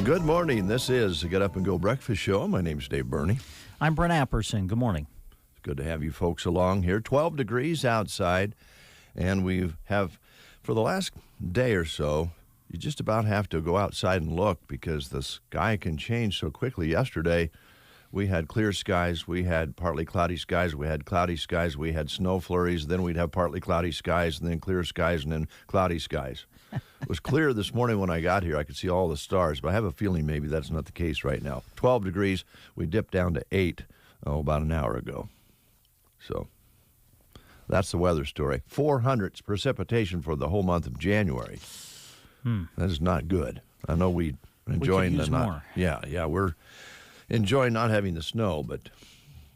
Good morning. This is the Get Up and Go Breakfast Show. My name's Dave Burney. I'm Brent Apperson. Good morning. It's good to have you folks along here. 12 degrees outside, and we have, for the last day or so, you just about have to go outside and look because the sky can change so quickly. Yesterday, we had clear skies, we had partly cloudy skies, we had cloudy skies, we had snow flurries, then we'd have partly cloudy skies, and then clear skies, and then cloudy skies. It was clear this morning when I got here. I could see all the stars, but I have a feeling maybe that's not the case right now. 12 degrees. We dipped down to 8 about an hour ago. So that's the weather story. 400 precipitation for the whole month of January. That is not good. I know we're enjoying we could use more. Yeah, we're enjoying not having the snow, but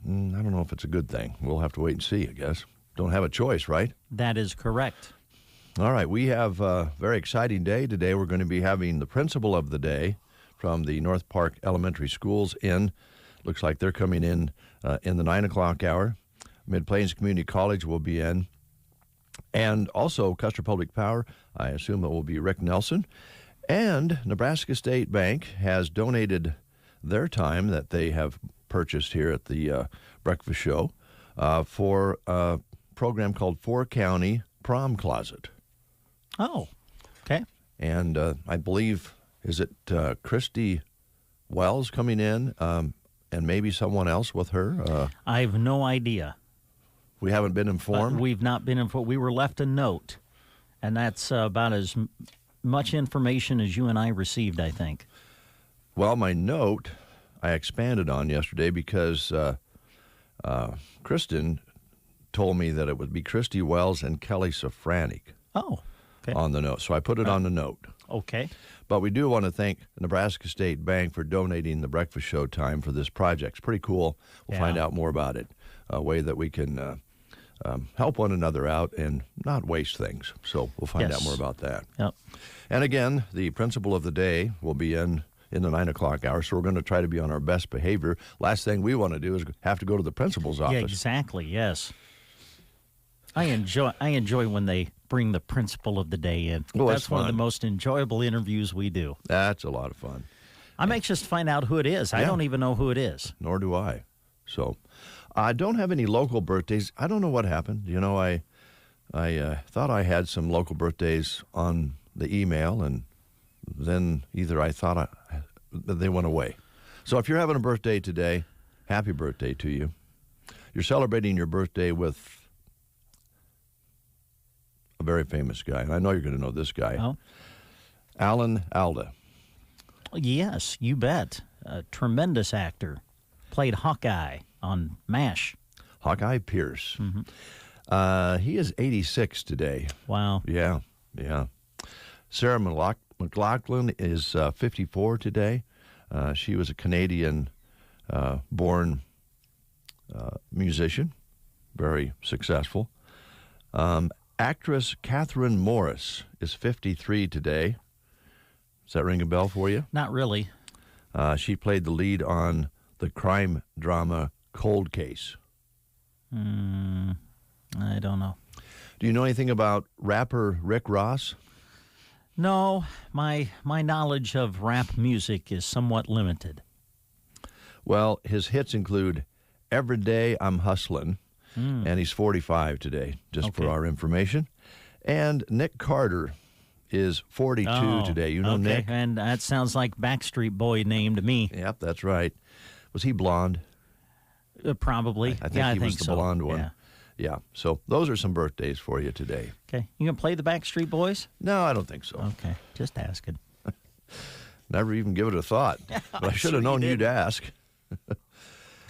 I don't know if it's a good thing. We'll have to wait and see, I guess. Don't have a choice, right? That is correct. All right, we have a very exciting day today. We're going to be having the principal of the day from the North Park Elementary Schools in. Looks like they're coming in the 9 o'clock hour. Mid-Plains Community College will be in. And also Custer Public Power, I assume it will be Rick Nelson. And Nebraska State Bank has donated their time that they have purchased here at the breakfast show for a program called 4-County Prom Closet. Oh, okay. And I believe, is it Christy Wells coming in and maybe someone else with her? I have no idea. We haven't been informed? We've not been informed. We were left a note, and that's about as much information as you and I received, I think. Well, my note I expanded on yesterday because Kristen told me that it would be Christy Wells and Kelly Safranik on the note. So I put it on the note. Okay. But we do want to thank Nebraska State Bank for donating the breakfast show time for this project. It's pretty cool. We'll find out more about it, a way that we can help one another out and not waste things. So we'll find out more about that. Yep. And again, the principal of the day will be in the 9 o'clock hour, so we're going to try to be on our best behavior. Last thing we want to do is have to go to the principal's office. Yeah, exactly, yes. I enjoy when they bring the principal of the day in. Well, that's fun. One of the most enjoyable interviews we do. That's a lot of fun. I'm anxious to find out who it is. I don't even know who it is. Nor do I. So I don't have any local birthdays. I don't know what happened. You know, I thought I had some local birthdays on the email, and then either I thought they went away. So if you're having a birthday today, happy birthday to you. You're celebrating your birthday with a very famous guy, and I know you're going to know this guy. Oh. Alan Alda. Yes, you bet. A tremendous actor. Played Hawkeye on MASH. Hawkeye Pierce. Mm-hmm. He is 86 today. Wow. Yeah. Sarah McLachlan is 54 today. She was a Canadian-born musician, very successful. Actress Catherine Morris is 53 today. Does that ring a bell for you? Not really. She played the lead on the crime drama Cold Case. I don't know. Do you know anything about rapper Rick Ross? No, my knowledge of rap music is somewhat limited. Well, his hits include Every Day I'm Hustlin', and he's 45 today, just for our information. And Nick Carter is 42 today. You know okay. Nick? And that sounds like Backstreet Boy name to me. Yep, that's right. Was he blonde? Probably. I think he was the so. blonde one. Yeah. Yeah, so those are some birthdays for you today. Okay. You going to play the Backstreet Boys? No, I don't think so. Okay. Just asking. Never even give it a thought. But I should have known you'd ask.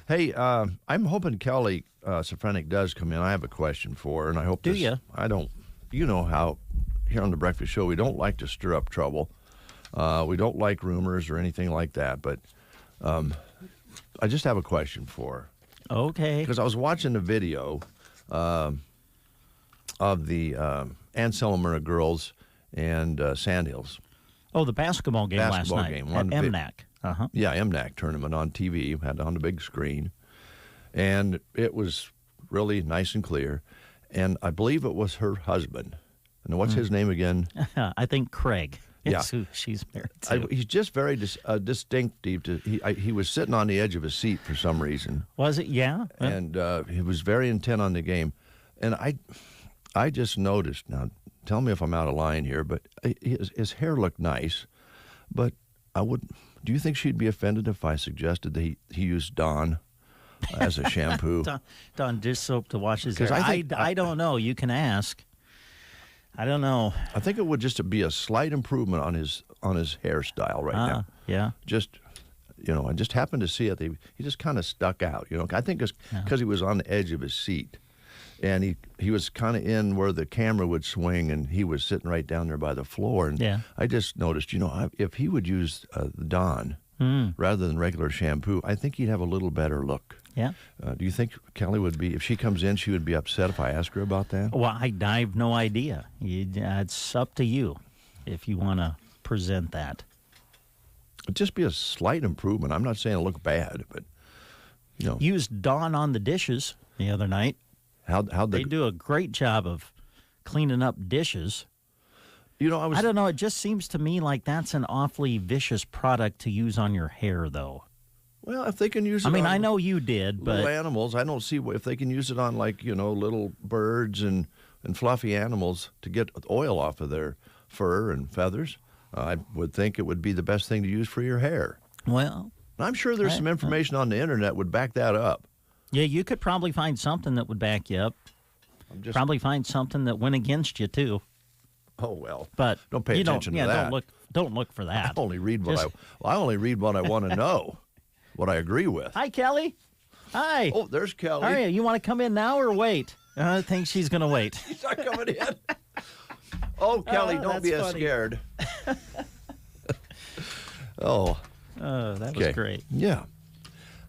Hey, I'm hoping Kelly Safranek does come in. I have a question for her, and I hope Do you? I don't. You know how here on the Breakfast Show we don't like to stir up trouble. We don't like rumors or anything like that. But I just have a question for her. Okay. Because I was watching the video of the Anselmer girls and Sandhills. Oh, the basketball game last night game. at MNAC. Uh-huh. Yeah, MNAC tournament on TV, had it on the big screen. And it was really nice and clear. And I believe it was her husband. And what's his name again? I think Craig. Yeah. It's who she's married to. He's just very distinctive. He was sitting on the edge of his seat for some reason. Was it? Yeah. And he was very intent on the game. And I just noticed, now tell me if I'm out of line here, but his hair looked nice. But do you think she'd be offended if I suggested that he used Dawn as a shampoo? Dawn dish soap to wash his hair. I don't know. You can ask. I don't know. I think it would just be a slight improvement on his hairstyle right now. Yeah. Just, I just happened to see it. He just kind of stuck out. I think it's because he was on the edge of his seat. And he was kind of in where the camera would swing, and he was sitting right down there by the floor. And I just noticed, if he would use Dawn rather than regular shampoo, I think he'd have a little better look. Yeah. Do you think Kelly would be, if she comes in, she would be upset if I ask her about that? Well, I have no idea. It's up to you if you want to present that. It'd just be a slight improvement. I'm not saying it'll look bad, but, Used Dawn on the dishes the other night. They do a great job of cleaning up dishes. I don't know. It just seems to me like that's an awfully vicious product to use on your hair, though. Well, if they can use it on I know you did, but little animals, I don't see if they can use it on, little birds and fluffy animals to get oil off of their fur and feathers. I would think it would be the best thing to use for your hair. Well, I'm sure there's some information on the internet would back that up. Yeah, you could probably find something that would back you up. Probably find something that went against you too. Oh well, but don't pay attention to that. Don't look for that. I only read what I want to know, what I agree with. Hi, Kelly. Hi. Oh, there's Kelly. All right, you want to come in now or wait? I think she's going to wait. She's not coming in. Oh, Kelly, don't be scared. That was great. Yeah.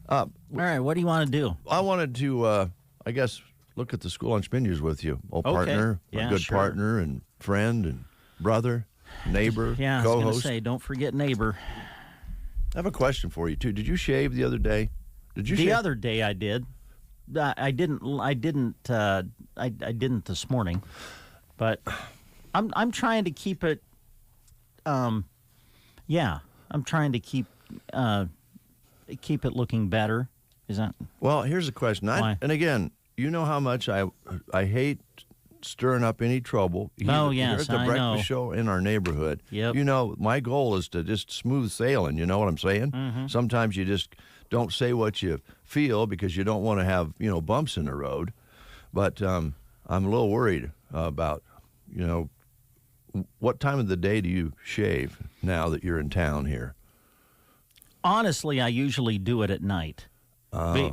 All right, what do you want to do? I wanted to, I guess, look at the school lunch menus with you. Partner, a good partner and friend and brother, neighbor, yeah, co-host. I was going to say, don't forget neighbor. I have a question for you, too. Did you shave the other day? The other day I did. I didn't this morning. But I'm trying to keep it, I'm trying to keep it looking better. Is that? Well, here's the question. And again, you know how much I hate stirring up any trouble. Here at the breakfast show in our neighborhood. Yep. My goal is to just smooth sailing. You know what I'm saying? Mm-hmm. Sometimes you just don't say what you feel because you don't want to have bumps in the road. But I'm a little worried about what time of the day do you shave now that you're in town here? Honestly, I usually do it at night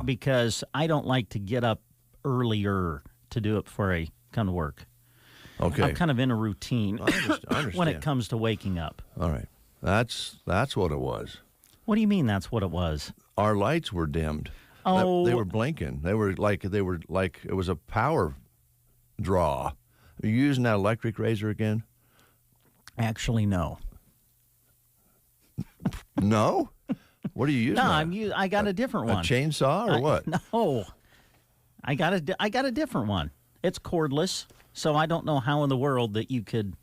because I don't like to get up earlier to do it before I come to work. Okay. I'm kind of in a routine I understand. when it comes to waking up. All right. That's what it was. What do you mean that's what it was? Our lights were dimmed. Oh. They were blinking. They were like it was a power draw. Are you using that electric razor again? Actually, no. No? What are you using? No, I got a different one. A chainsaw or what? No. I got a different one. It's cordless, so I don't know how in the world that you could,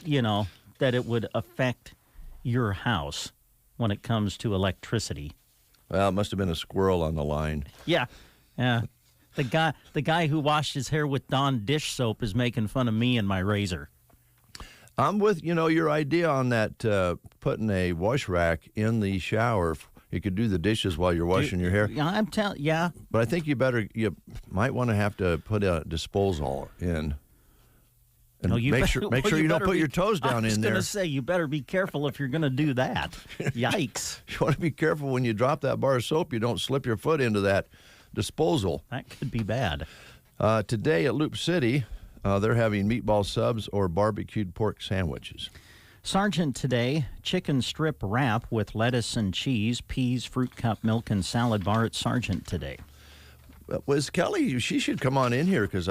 that it would affect your house when it comes to electricity. Well, it must have been a squirrel on the line. Yeah. The guy who washed his hair with Dawn dish soap is making fun of me and my razor. I'm with, your idea on that, putting a wash rack in the shower. You could do the dishes while you're washing your hair. Yeah. But I think you might want to have to put a disposal in. And make sure you don't put your toes down in there. I was going to say, you better be careful if you're going to do that. Yikes. You want to be careful when you drop that bar of soap, you don't slip your foot into that disposal. That could be bad. Today at Loop City, they're having meatball subs or barbecued pork sandwiches. Sergeant today, chicken strip wrap with lettuce and cheese, peas, fruit cup, milk, and salad bar at Sergeant today. Was Kelly, she should come on in here because,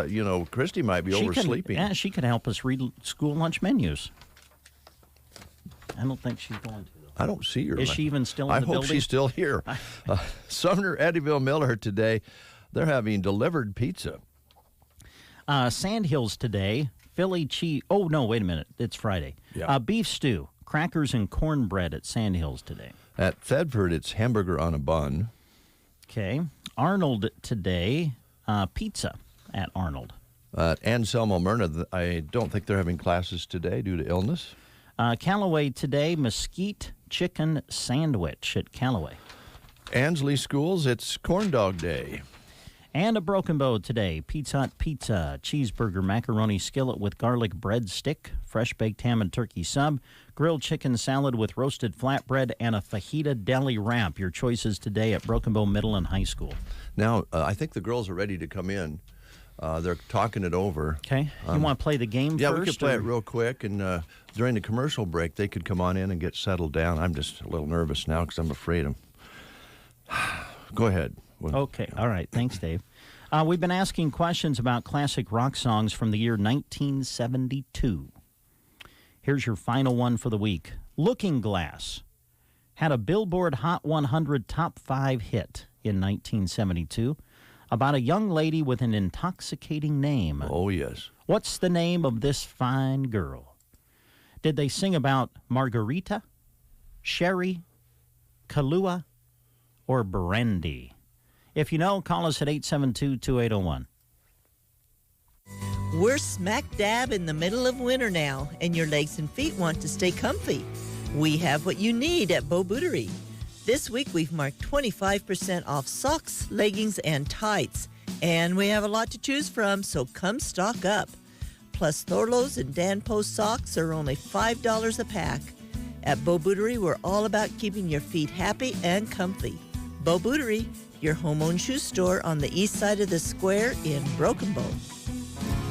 Christy might be oversleeping. Yeah, she could help us read school lunch menus. I don't think she's going to. I don't see her. Is she even still in the building? I hope she's still here. Sumner, Eddyville, Miller today, they're having delivered pizza. Sandhills today, Philly cheese. Oh, no, wait a minute. It's Friday. Yeah. Beef stew, crackers and cornbread at Sandhills today. At Thedford, it's hamburger on a bun. Okay. Arnold today, pizza at Arnold. Anselmo Myrna, I don't think they're having classes today due to illness. Callaway today, mesquite chicken sandwich at Callaway. Ansley Schools, it's corn dog day. And a Broken Bow today, Pizza Hut pizza, cheeseburger, macaroni skillet with garlic bread stick, fresh baked ham and turkey sub, grilled chicken salad with roasted flatbread, and a fajita deli wrap. Your choices today at Broken Bow Middle and High School. Now, I think the girls are ready to come in. They're talking it over. Okay. You want to play the game first? Yeah, we could play it real quick, and during the commercial break, they could come on in and get settled down. I'm just a little nervous now because I'm afraid of Go ahead. Okay. All right. Thanks, Dave. We've been asking questions about classic rock songs from the year 1972. Here's your final one for the week. Looking Glass had a Billboard Hot 100 Top 5 hit in 1972 about a young lady with an intoxicating name. Oh, yes. What's the name of this fine girl? Did they sing about Margarita, Sherry, Kahlua, or Brandy? If you know, call us at 872-2801. We're smack dab in the middle of winter now, and your legs and feet want to stay comfy. We have what you need at Bo Bootery. This week we've marked 25% off socks, leggings, and tights. And we have a lot to choose from, so come stock up. Plus, Thorlos and Dan Post socks are only $5 a pack. At Bo Bootery, we're all about keeping your feet happy and comfy. Bo Bootery, your home-owned shoe store on the east side of the square in Broken Bow.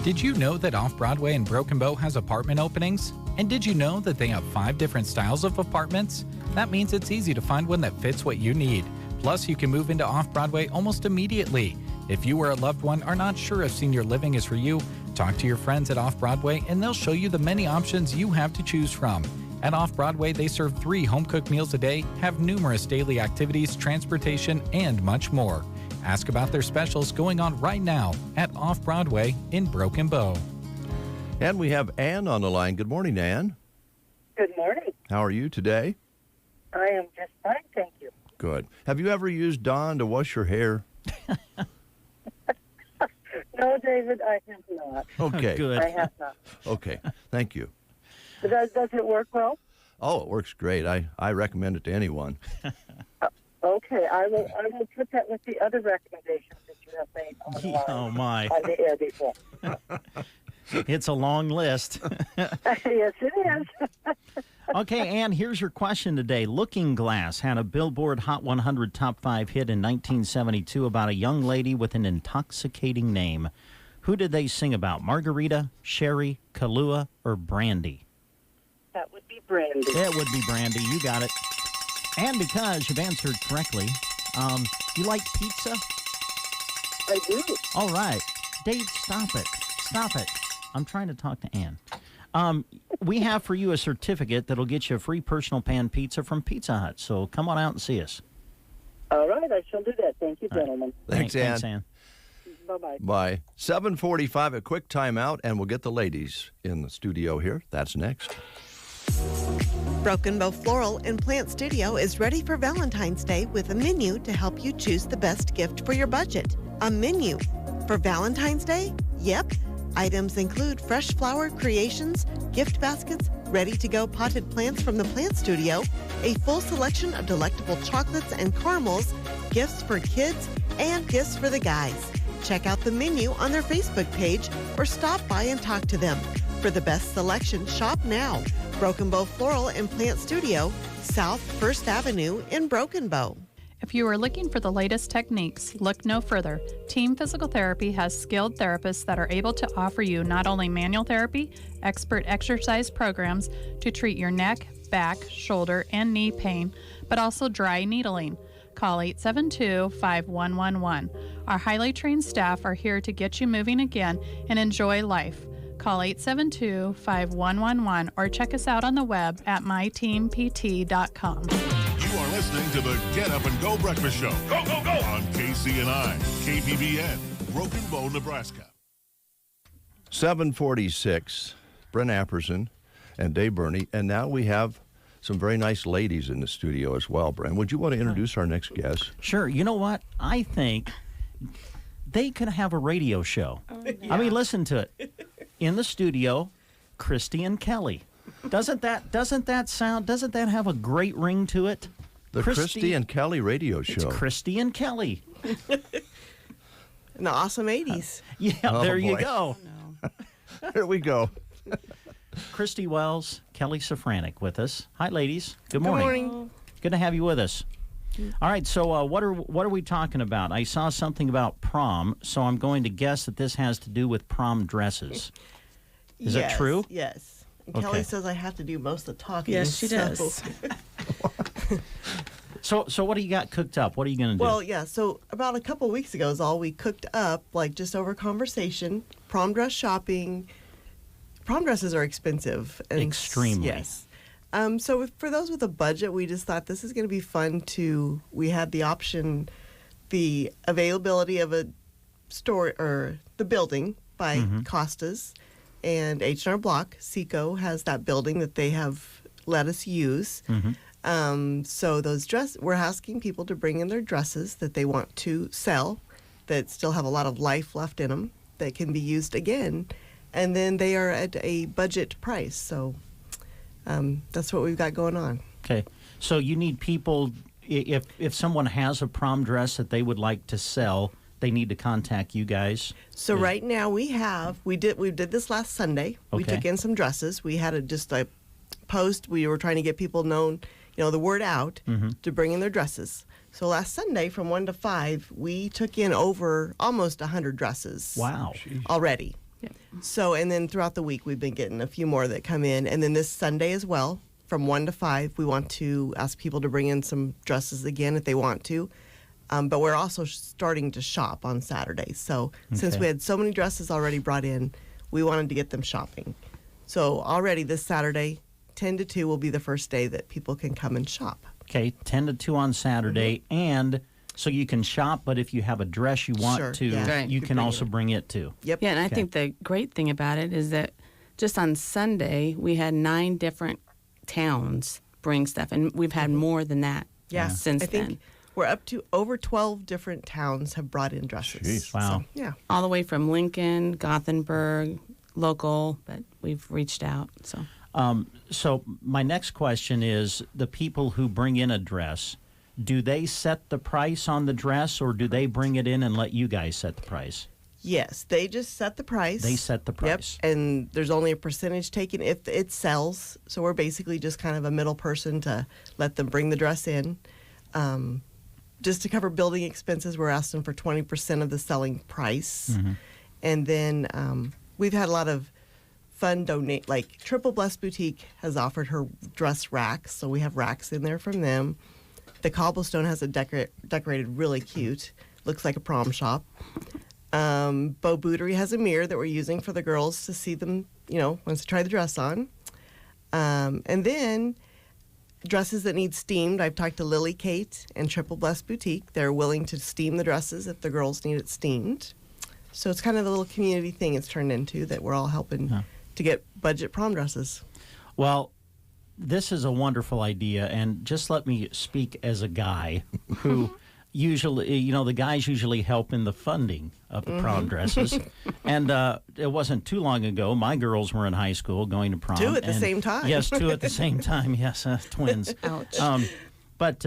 Did you know that Off-Broadway in Broken Bow has apartment openings? And did you know that they have 5 different styles of apartments? That means it's easy to find one that fits what you need. Plus, you can move into Off-Broadway almost immediately. If you or a loved one are not sure if senior living is for you, talk to your friends at Off-Broadway and they'll show you the many options you have to choose from. At Off-Broadway, they serve 3 home-cooked meals a day, have numerous daily activities, transportation, and much more. Ask about their specials going on right now at Off-Broadway in Broken Bow. And we have Ann on the line. Good morning, Ann. Good morning. How are you today? I am just fine, thank you. Good. Have you ever used Dawn to wash your hair? No, David, I have not. Okay. Good. I have not. Okay. Thank you. Does it work well? Oh, it works great. I recommend it to anyone. Okay, I will put that with the other recommendations that you have made Oh, my. on the air before. It's a long list. Yes, it is. Okay, Ann, here's your question today. Looking Glass had a Billboard Hot 100 Top 5 hit in 1972 about a young lady with an intoxicating name. Who did they sing about? Margarita, Sherry, Kahlua, or Brandy? That would be Brandy. It would be Brandy. You got it. And because you've answered correctly, you like pizza? I do. All right. Dave, stop it. Stop it. I'm trying to talk to Ann. We have for you a certificate that'll get you a free personal pan pizza from Pizza Hut. So come on out and see us. All right, I shall do that. Thank you, gentlemen. Thanks, Ann. Thanks, Ann. Bye-bye. Bye. 7:45, a quick timeout, and we'll get the ladies in the studio here. That's next. Broken Bow Floral and Plant Studio is ready for Valentine's Day with a menu to help you choose the best gift for your budget. A menu for Valentine's Day? Yep. Items include fresh flower creations, gift baskets, ready-to-go potted plants from the plant studio, a full selection of delectable chocolates and caramels, gifts for kids, and gifts for the guys. Check out the menu on their Facebook page or stop by and talk to them. For the best selection, shop now. Broken Bow Floral and Plant Studio, South 1st Avenue in Broken Bow. If you are looking for the latest techniques, look no further. Team Physical Therapy has skilled therapists that are able to offer you not only manual therapy, expert exercise programs to treat your neck, back, shoulder, and knee pain, but also dry needling. Call 872-5111. Our highly trained staff are here to get you moving again and enjoy life. Call 872-5111 or check us out on the web at myteampt.com. You are listening to the Get Up and Go Breakfast Show. Go, go, go! On KCNI, KBBN, Broken Bow, Nebraska. 746, Brent Apperson and Dave Burney. And now we have some very nice ladies in the studio as well, Brent. Would you want to introduce our next guest? Sure. You know what? I think they could have a radio show. Oh, yeah. I mean, listen to it. In the studio, Christy and Kelly. Doesn't that have a great ring to it? The Christy and Kelly radio show. It's Christy and Kelly. In the awesome 80s. There you go. Oh, no. Here we go. Christy Wells, Kelly Safranek with us. Hi, ladies. Good morning. Good morning. Good to have you with us. All right, so what are we talking about? I saw something about prom, so I'm going to guess that this has to do with prom dresses. Is that true? Yes. And Okay. Kelly says I have to do most of the talking. Yes, she does. So what do you got cooked up? What are you going to do? Well, yeah, so about a couple weeks ago is all we cooked up, like just over conversation, prom dress shopping. Prom dresses are expensive. And Extremely. Yes. So for those with a budget, we just thought this is going to be fun we had the option, the availability of a store or the building by Costas and H&R Block. Seco has that building that they have let us use. So those we're asking people to bring in their dresses that they want to sell that still have a lot of life left in them that can be used again. And then they are at a budget price. So that's what we've got going on. Okay. So you need people, if someone has a prom dress that they would like to sell, they need to contact you guys. So right now we did this last Sunday. We Okay. took in some dresses. We had a post. We were trying to get people known, the word out to bring in their dresses. So last Sunday from 1 to 5, we took in over almost 100 dresses. Wow. Already. Yep. So, and then throughout the week, we've been getting a few more that come in. And then this Sunday as well, from 1 to 5, we want to ask people to bring in some dresses again if they want to. But we're also starting to shop on Saturday. So since we had so many dresses already brought in, we wanted to get them shopping. So already this Saturday, 10 to 2 will be the first day that people can come and shop. Okay, 10 to 2 on Saturday. And so you can shop, but if you have a dress you want Sure, to, yeah. Right. you can also bring it too. Yep. Yeah, and I Okay. think the great thing about it is that just on Sunday, we had 9 different towns bring stuff, and we've had more than that since I think then. we're up to over 12 different towns have brought in dresses. Jeez. Wow. So, yeah. All the way from Lincoln, Gothenburg, local, but we've reached out. So my next question is, the people who bring in a dress, do they set the price on the dress, or do they bring it in and let you guys set the price? Yes, they just set the price. They set the price. Yep, and there's only a percentage taken if it sells. So we're basically just kind of a middle person to let them bring the dress in. Just to cover building expenses, we're asking for 20% of the selling price. And then we've had a lot of fun donate, like Triple Blessed Boutique has offered her dress racks, so we have racks in there from them. The Cobblestone has a decorated really cute, looks like a prom shop. Bow Bootery has a mirror that we're using for the girls to see them, once they try the dress on. And then dresses that need steamed. I've talked to Lily Kate and Triple Blessed Boutique. They're willing to steam the dresses if the girls need it steamed. So it's kind of a little community thing it's turned into that we're all helping to get budget prom dresses. Well, this is a wonderful idea, and just let me speak as a guy who, usually, the guys usually help in the funding of the prom dresses. And it wasn't too long ago, my girls were in high school going to prom. 2 at the same time. Yes, 2 at the same time. Yes, twins. Ouch. But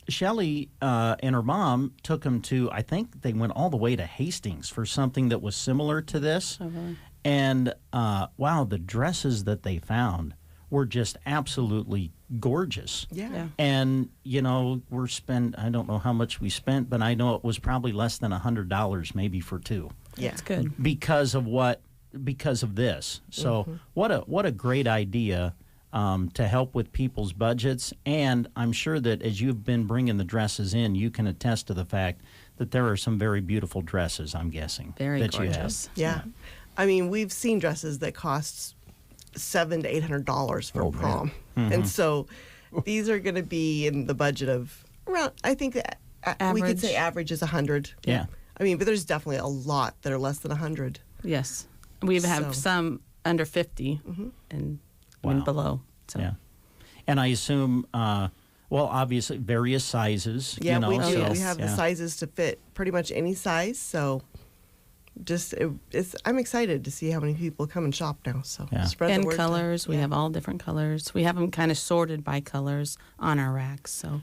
Shelley and her mom took them to, I think they went all the way to Hastings for something that was similar to this. Oh, really? And, wow, the dresses that they found were just absolutely gorgeous. Yeah. And, I don't know how much we spent, but I know it was probably less than $100 maybe for 2. Yeah. That's good. Because of this. So what a great idea to help with people's budgets. And I'm sure that as you've been bringing the dresses in, you can attest to the fact that there are some very beautiful dresses, I'm guessing. Very that gorgeous. You have. Yeah. I mean, we've seen dresses that cost $700 to $800 for prom. And so these are going to be in the budget of around, I think we could say average is 100. Yeah. I mean, but there's definitely a lot that are less than 100. Yes. We have some under 50 and one below. So. Yeah. And I assume, obviously various sizes. Yeah, we do. So, we have the sizes to fit pretty much any size. So I'm excited to see how many people come and shop now. So spread the word. And colors. We have all different colors. We have them kind of sorted by colors on our racks. So.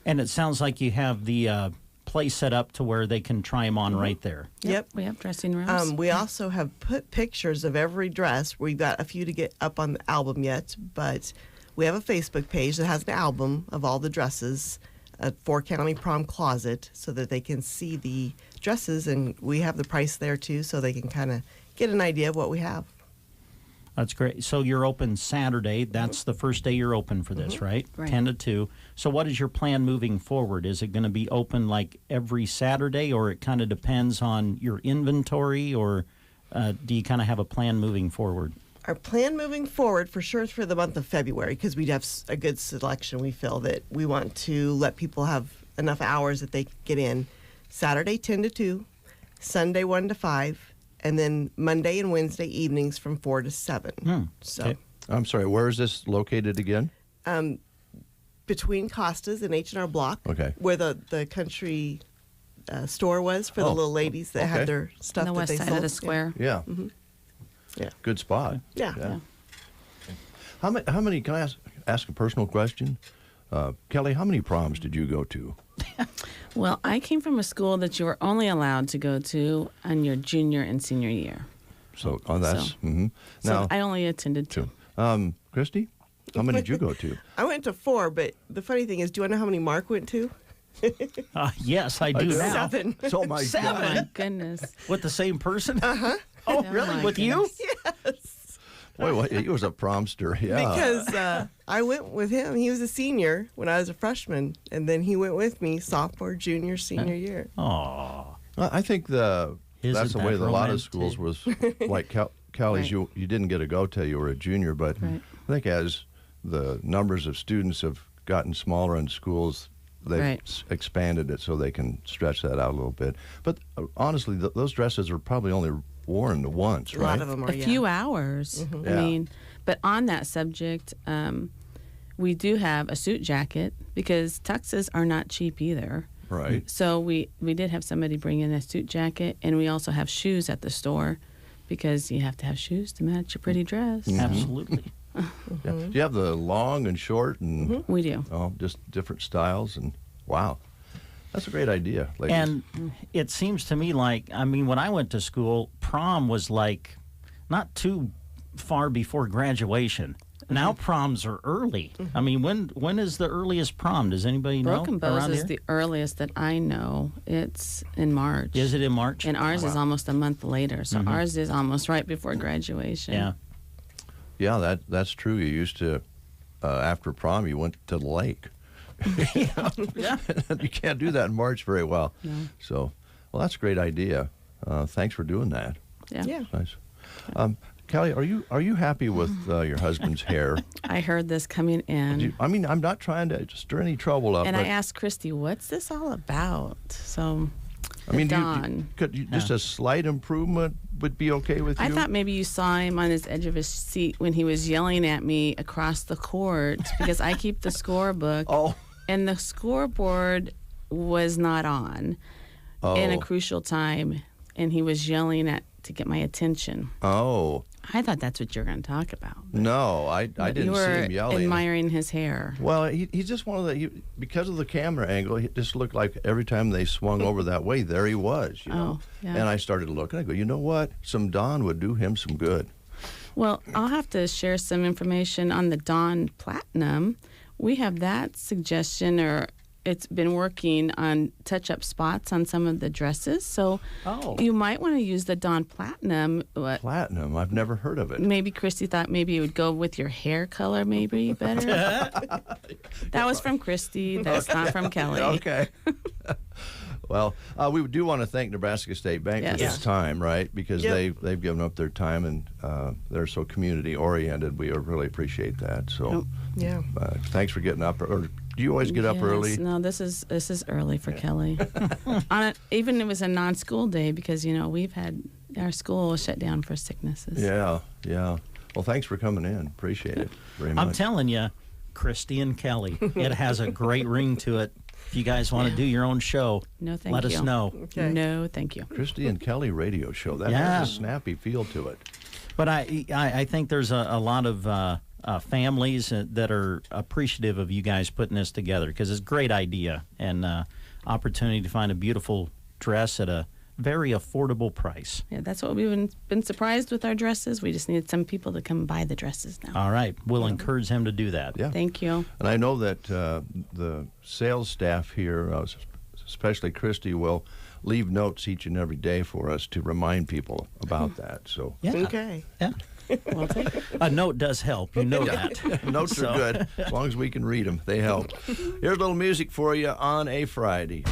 And it sounds like you have the place set up to where they can try them on right there. Yep. We have dressing rooms. We also have put pictures of every dress. We've got a few to get up on the album yet, but we have a Facebook page that has an album of all the dresses at 4 County Prom Closet so that they can see the dresses, and we have the price there too so they can kind of get an idea of what we have. That's great. So you're open Saturday. That's the first day you're open for this, right? 10 to 2. So what is your plan moving forward? Is it going to be open like every Saturday, or it kind of depends on your inventory, or do you kind of have a plan moving forward? Our plan moving forward for sure is for the month of February, because we have a good selection. We feel that we want to let people have enough hours that they can get in. Saturday 10 to 2, Sunday 1 to 5, and then Monday and Wednesday evenings from 4 to 7. So, okay. I'm sorry, where is this located again? Between Costas and H&R Block, where the country store was for the little ladies that had their stuff on the west side of the square. Yeah. Yeah. Good spot. Yeah. How many? Can I ask a personal question? Kelly, how many proms did you go to? Well, I came from a school that you were only allowed to go to on your junior and senior year. So that's so I only attended 2. Christy, how many did you go to? I went to 4, but the funny thing is, do you want to know how many Mark went to? Yes, I do now. 7. So my 7. Oh my goodness. With the same person? Uh-huh. Oh, really? With goodness. you? Yes. Boy, he was a promster. Yeah. Because I went with him. He was a senior when I was a freshman, and then he went with me sophomore, junior, senior year. Oh. I think that's the way that a lot of schools was. Like Kelly's, you didn't get a go till you were a junior, but I think as the numbers of students have gotten smaller in schools, they've expanded it so they can stretch that out a little bit. But honestly, those dresses are probably only worn once, right? A lot of them are, a few hours. I mean, but on that subject, we do have a suit jacket because tuxes are not cheap either. Right. So we did have somebody bring in a suit jacket, and we also have shoes at the store because you have to have shoes to match your pretty dress. Absolutely. Yeah. Do you have the long and short and we do. Oh, just different styles, and wow. That's a great idea, ladies. And it seems to me like, I mean, when I went to school, prom was like not too far before graduation. Now proms are early. I mean, when is the earliest prom? Does anybody know? Broken Bows around is here? the earliest that I know. It's in March. Is it in March? And ours is almost a month later. So ours is almost right before graduation. Yeah. Yeah, that's true. You used to, after prom, you went to the lake. Yeah. You can't do that in March very well. No. So, well, that's a great idea. Thanks for doing that. Yeah. Nice. Kelly, are you happy with your husband's hair? I heard this coming in. I'm not trying to stir any trouble up. And I asked Christy, what's this all about? So, I mean, Dawn. just a slight improvement would be okay with you? I thought maybe you saw him on his edge of his seat when he was yelling at me across the court because I keep the scorebook. Oh. And the scoreboard was not on in a crucial time, and he was yelling to get my attention. Oh. I thought that's what you're going to talk about. No, I didn't see him yelling. Admiring his hair. Well, he's just one of because of the camera angle, he just looked like every time they swung over that way, there he was, you know. Yeah. And I started looking. I go, you know what? Some Dawn would do him some good. Well, I'll have to share some information on the Dawn Platinum. We have that suggestion, or it's been working on touch-up spots on some of the dresses. So you might want to use the Dawn Platinum. Platinum? I've never heard of it. Maybe Christy thought maybe it would go with your hair color maybe better. That was from Christy. That's not from Kelly. Okay. Well, we do want to thank Nebraska State Bank for this time, right? Because they've given up their time, and they're so community-oriented. We really appreciate that. So thanks for getting up. Or do you always get up early? No, this is early for Kelly. Even it was a non-school day because, you know, we've had our school shut down for sicknesses. Yeah. Well, thanks for coming in. Appreciate it very much. I'm telling you, Christy and Kelly, it has a great ring to it. If you guys want to do your own show, let us know. Okay. No, thank you. Christy and Kelly radio show. That has a snappy feel to it. But I think there's a lot of families that are appreciative of you guys putting this together because it's a great idea and opportunity to find a beautiful dress at a very affordable price. Yeah, that's what we've been surprised with our dresses. We just needed some people to come buy the dresses now. All right. We'll encourage him to do that. Yeah. Thank you. And I know that the sales staff here, especially Christy, will leave notes each and every day for us to remind people about that. So Okay. Yeah. We'll take it. A note does help. You know that. Notes are good. As long as we can read them, they help. Here's a little music for you on a Friday.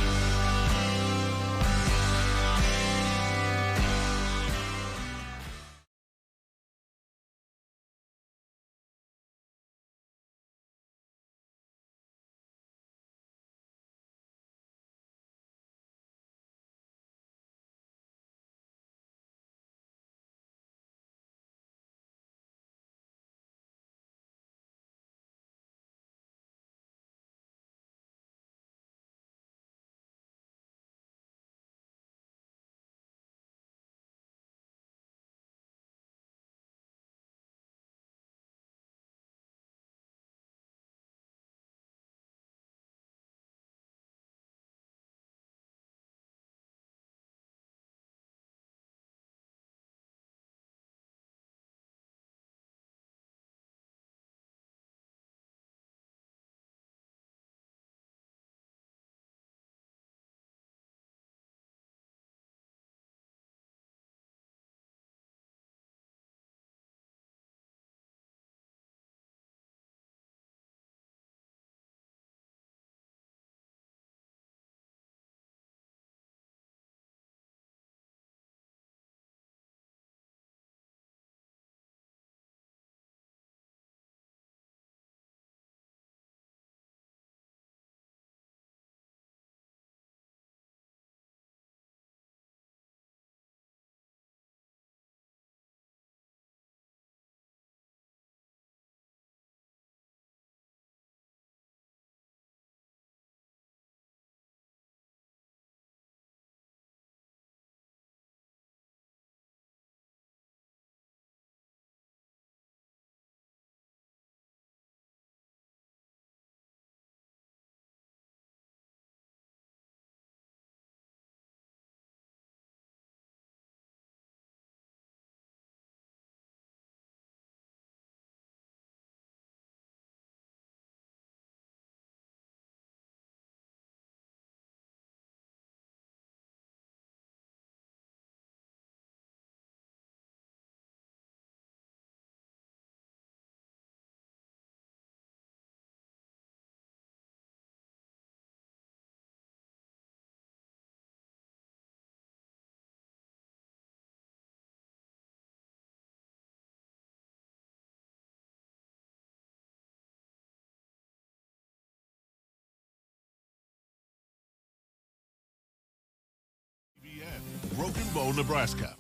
Broken Bow, Nebraska.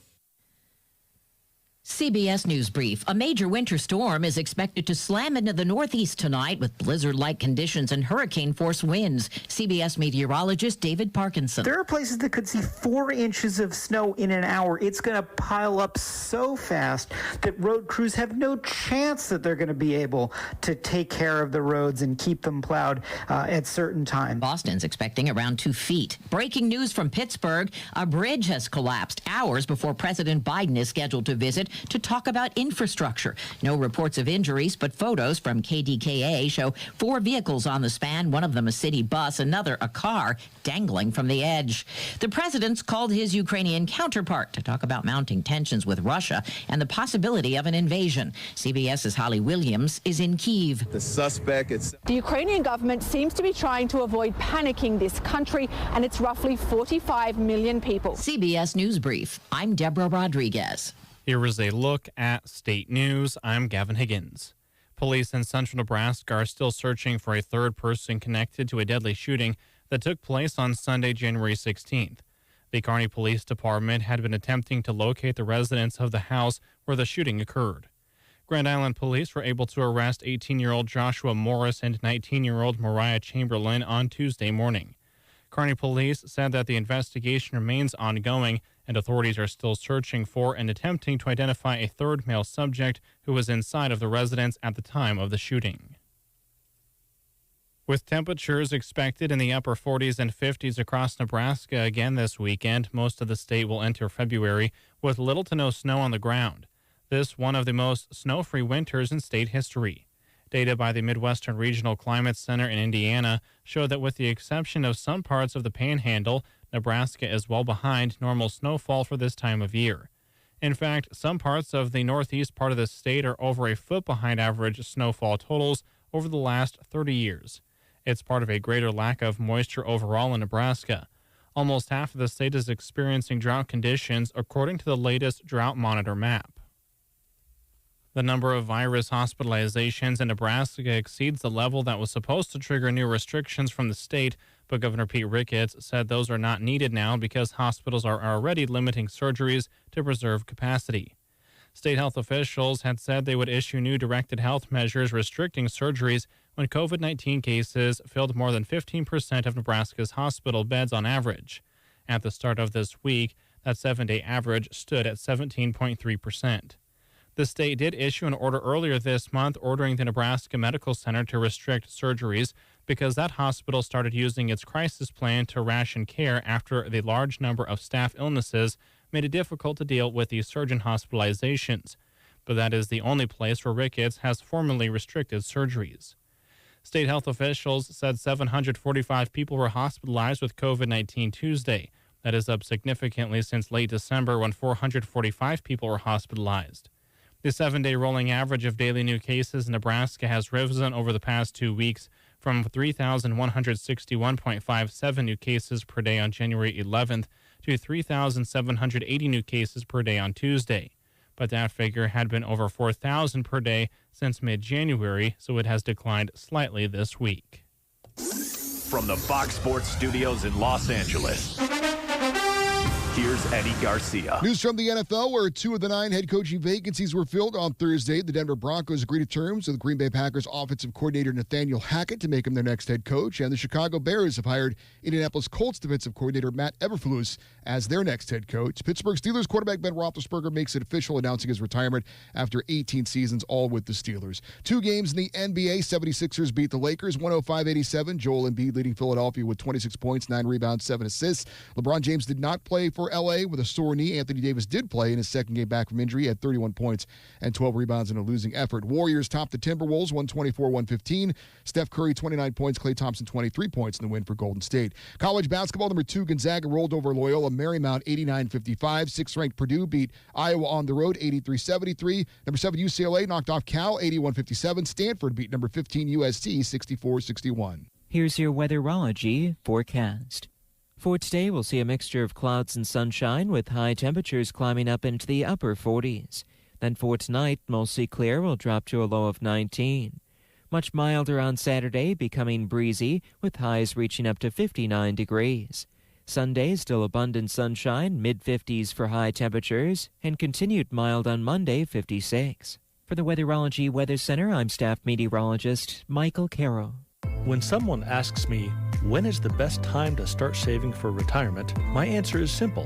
CBS News Brief. A major winter storm is expected to slam into the Northeast tonight with blizzard-like conditions and hurricane-force winds. CBS meteorologist David Parkinson. There are places that could see 4 inches of snow in an hour. It's going to pile up so fast that road crews have no chance that they're going to be able to take care of the roads and keep them plowed at certain times. Boston's expecting around 2 feet. Breaking news from Pittsburgh. A bridge has collapsed hours before President Biden is scheduled to visit to talk about infrastructure. No reports of injuries, but photos from KDKA show 4 vehicles on the span, one of them a city bus, another a car dangling from the edge. The president's called his Ukrainian counterpart to talk about mounting tensions with Russia and the possibility of an invasion. CBS's Holly Williams is in Kyiv. The suspect is... The Ukrainian government seems to be trying to avoid panicking this country and its roughly 45 million people. CBS News Brief. I'm Deborah Rodriguez. Here is a look at state news. I'm Gavin Higgins. Police in central Nebraska are still searching for a third person connected to a deadly shooting that took place on Sunday, January 16th. The Kearney Police Department had been attempting to locate the residents of the house where the shooting occurred. Grand Island police were able to arrest 18-year-old Joshua Morris and 19-year-old Mariah Chamberlain on Tuesday morning. Kearney police said that the investigation remains ongoing and authorities are still searching for and attempting to identify a third male subject who was inside of the residence at the time of the shooting. With temperatures expected in the upper 40s and 50s across Nebraska again this weekend, most of the state will enter February with little to no snow on the ground. This one of the most snow-free winters in state history. Data by the Midwestern Regional Climate Center in Indiana show that with the exception of some parts of the Panhandle, Nebraska is well behind normal snowfall for this time of year. In fact, some parts of the northeast part of the state are over a foot behind average snowfall totals over the last 30 years. It's part of a greater lack of moisture overall in Nebraska. Almost half of the state is experiencing drought conditions according to the latest Drought Monitor map. The number of virus hospitalizations in Nebraska exceeds the level that was supposed to trigger new restrictions from the state, but Governor Pete Ricketts said those are not needed now because hospitals are already limiting surgeries to preserve capacity. State health officials had said they would issue new directed health measures restricting surgeries when COVID-19 cases filled more than 15% of Nebraska's hospital beds on average. At the start of this week, that 7-day average stood at 17.3%. The state did issue an order earlier this month ordering the Nebraska Medical Center to restrict surgeries because that hospital started using its crisis plan to ration care after the large number of staff illnesses made it difficult to deal with the surgeon hospitalizations. But that is the only place where Ricketts has formally restricted surgeries. State health officials said 745 people were hospitalized with COVID-19 Tuesday. That is up significantly since late December when 445 people were hospitalized. The 7-day rolling average of daily new cases in Nebraska has risen over the past 2 weeks from 3,161.57 new cases per day on January 11th to 3,780 new cases per day on Tuesday. But that figure had been over 4,000 per day since mid-January, so it has declined slightly this week. From the Fox Sports Studios in Los Angeles, here's Eddie Garcia. News from the NFL, where 2 of the 9 head coaching vacancies were filled on Thursday. The Denver Broncos agreed to terms with Green Bay Packers offensive coordinator Nathaniel Hackett to make him their next head coach, and the Chicago Bears have hired Indianapolis Colts defensive coordinator Matt Eberflus as their next head coach. Pittsburgh Steelers quarterback Ben Roethlisberger makes it official, announcing his retirement after 18 seasons, all with the Steelers. 2 games in the NBA, 76ers beat the Lakers 105-87. Joel Embiid leading Philadelphia with 26 points, 9 rebounds, 7 assists. LeBron James did not play for LA with a sore knee. Anthony Davis did play in his second game back from injury. He had 31 points and 12 rebounds in a losing effort. Warriors topped the Timberwolves 124-115. Steph Curry 29 points. Klay Thompson 23 points in the win for Golden State. College basketball, number 2 Gonzaga rolled over Loyola Marymount 89-55. 6th-ranked Purdue beat Iowa on the road 83-73. Number 7 UCLA knocked off Cal 81-57. Stanford beat number 15 USC 64-61. Here's your weatherology forecast. For today, we'll see a mixture of clouds and sunshine with high temperatures climbing up into the upper 40s. Then for tonight, mostly clear, will drop to a low of 19. Much milder on Saturday, becoming breezy with highs reaching up to 59 degrees. Sunday, still abundant sunshine, mid-50s for high temperatures, and continued mild on Monday, 56. For the Weatherology Weather Center, I'm staff meteorologist Michael Carroll. When someone asks me, when is the best time to start saving for retirement, my answer is simple.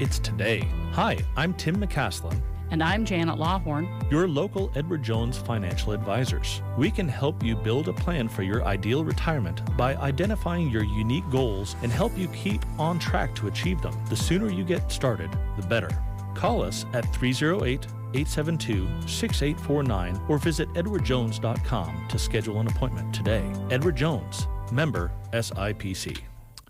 It's today. Hi, I'm Tim McCaslin. And I'm Janet Lawhorn, your local Edward Jones financial advisors. We can help you build a plan for your ideal retirement by identifying your unique goals and help you keep on track to achieve them. The sooner you get started, the better. Call us at 308-872-6849 or visit edwardjones.com to schedule an appointment today. Edward Jones, member SIPC.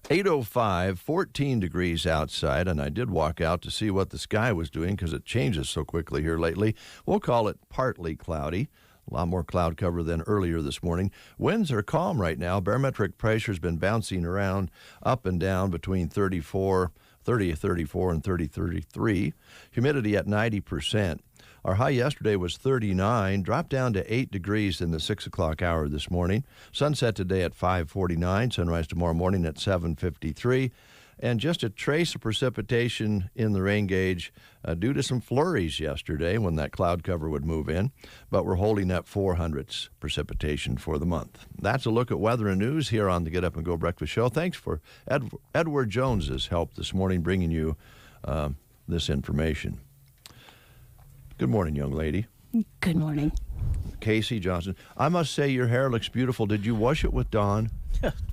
8:05, 14 degrees outside, and I did walk out to see what the sky was doing because it changes so quickly here lately. We'll call it partly cloudy. A lot more cloud cover than earlier this morning. Winds are calm right now. Barometric pressure's been bouncing around up and down between 30, 34, and 33. Humidity at 90%. Our high yesterday was 39, dropped down to 8 degrees in the 6 o'clock hour this morning. Sunset today at 5:49, sunrise tomorrow morning at 7:53. And just a trace of precipitation in the rain gauge due to some flurries yesterday when that cloud cover would move in. But we're holding at 400ths precipitation for the month. That's a look at weather and news here on the Get Up and Go Breakfast Show. Thanks for Edward Jones's help this morning bringing you this information. Good morning, young lady. Good morning. Casey Johnson. I must say your hair looks beautiful. Did you wash it with Dawn?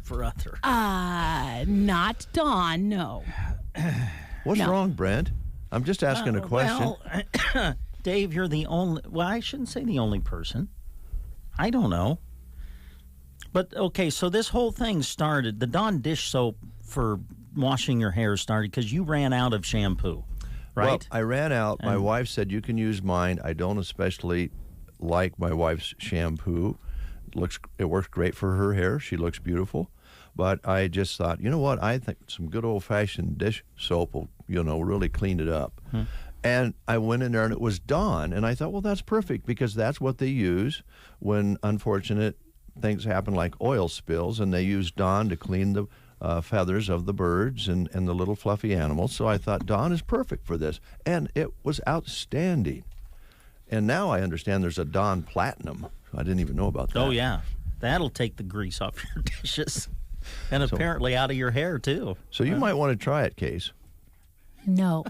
Brother. Not Dawn, no. What's wrong, Brent? I'm just asking a question. Well, Dave, you're the only... Well, I shouldn't say the only person. I don't know. But, okay, so this whole thing started... The Dawn dish soap for washing your hair started because you ran out of shampoo. Right? Well, I ran out. My wife said, you can use mine. I don't especially like my wife's shampoo. It works great for her hair. She looks beautiful. But I just thought, you know what? I think some good old-fashioned dish soap will, really clean it up. And I went in there, and it was Dawn. And I thought, well, that's perfect because that's what they use when unfortunate things happen like oil spills. And they use Dawn to clean the feathers of the birds and the little fluffy animals. So I thought Dawn is perfect for this. And it was outstanding. And now I understand there's a Dawn Platinum. I didn't even know about that. Oh, yeah. That'll take the grease off your dishes. And apparently out of your hair, too. So you might want to try it, Case. No.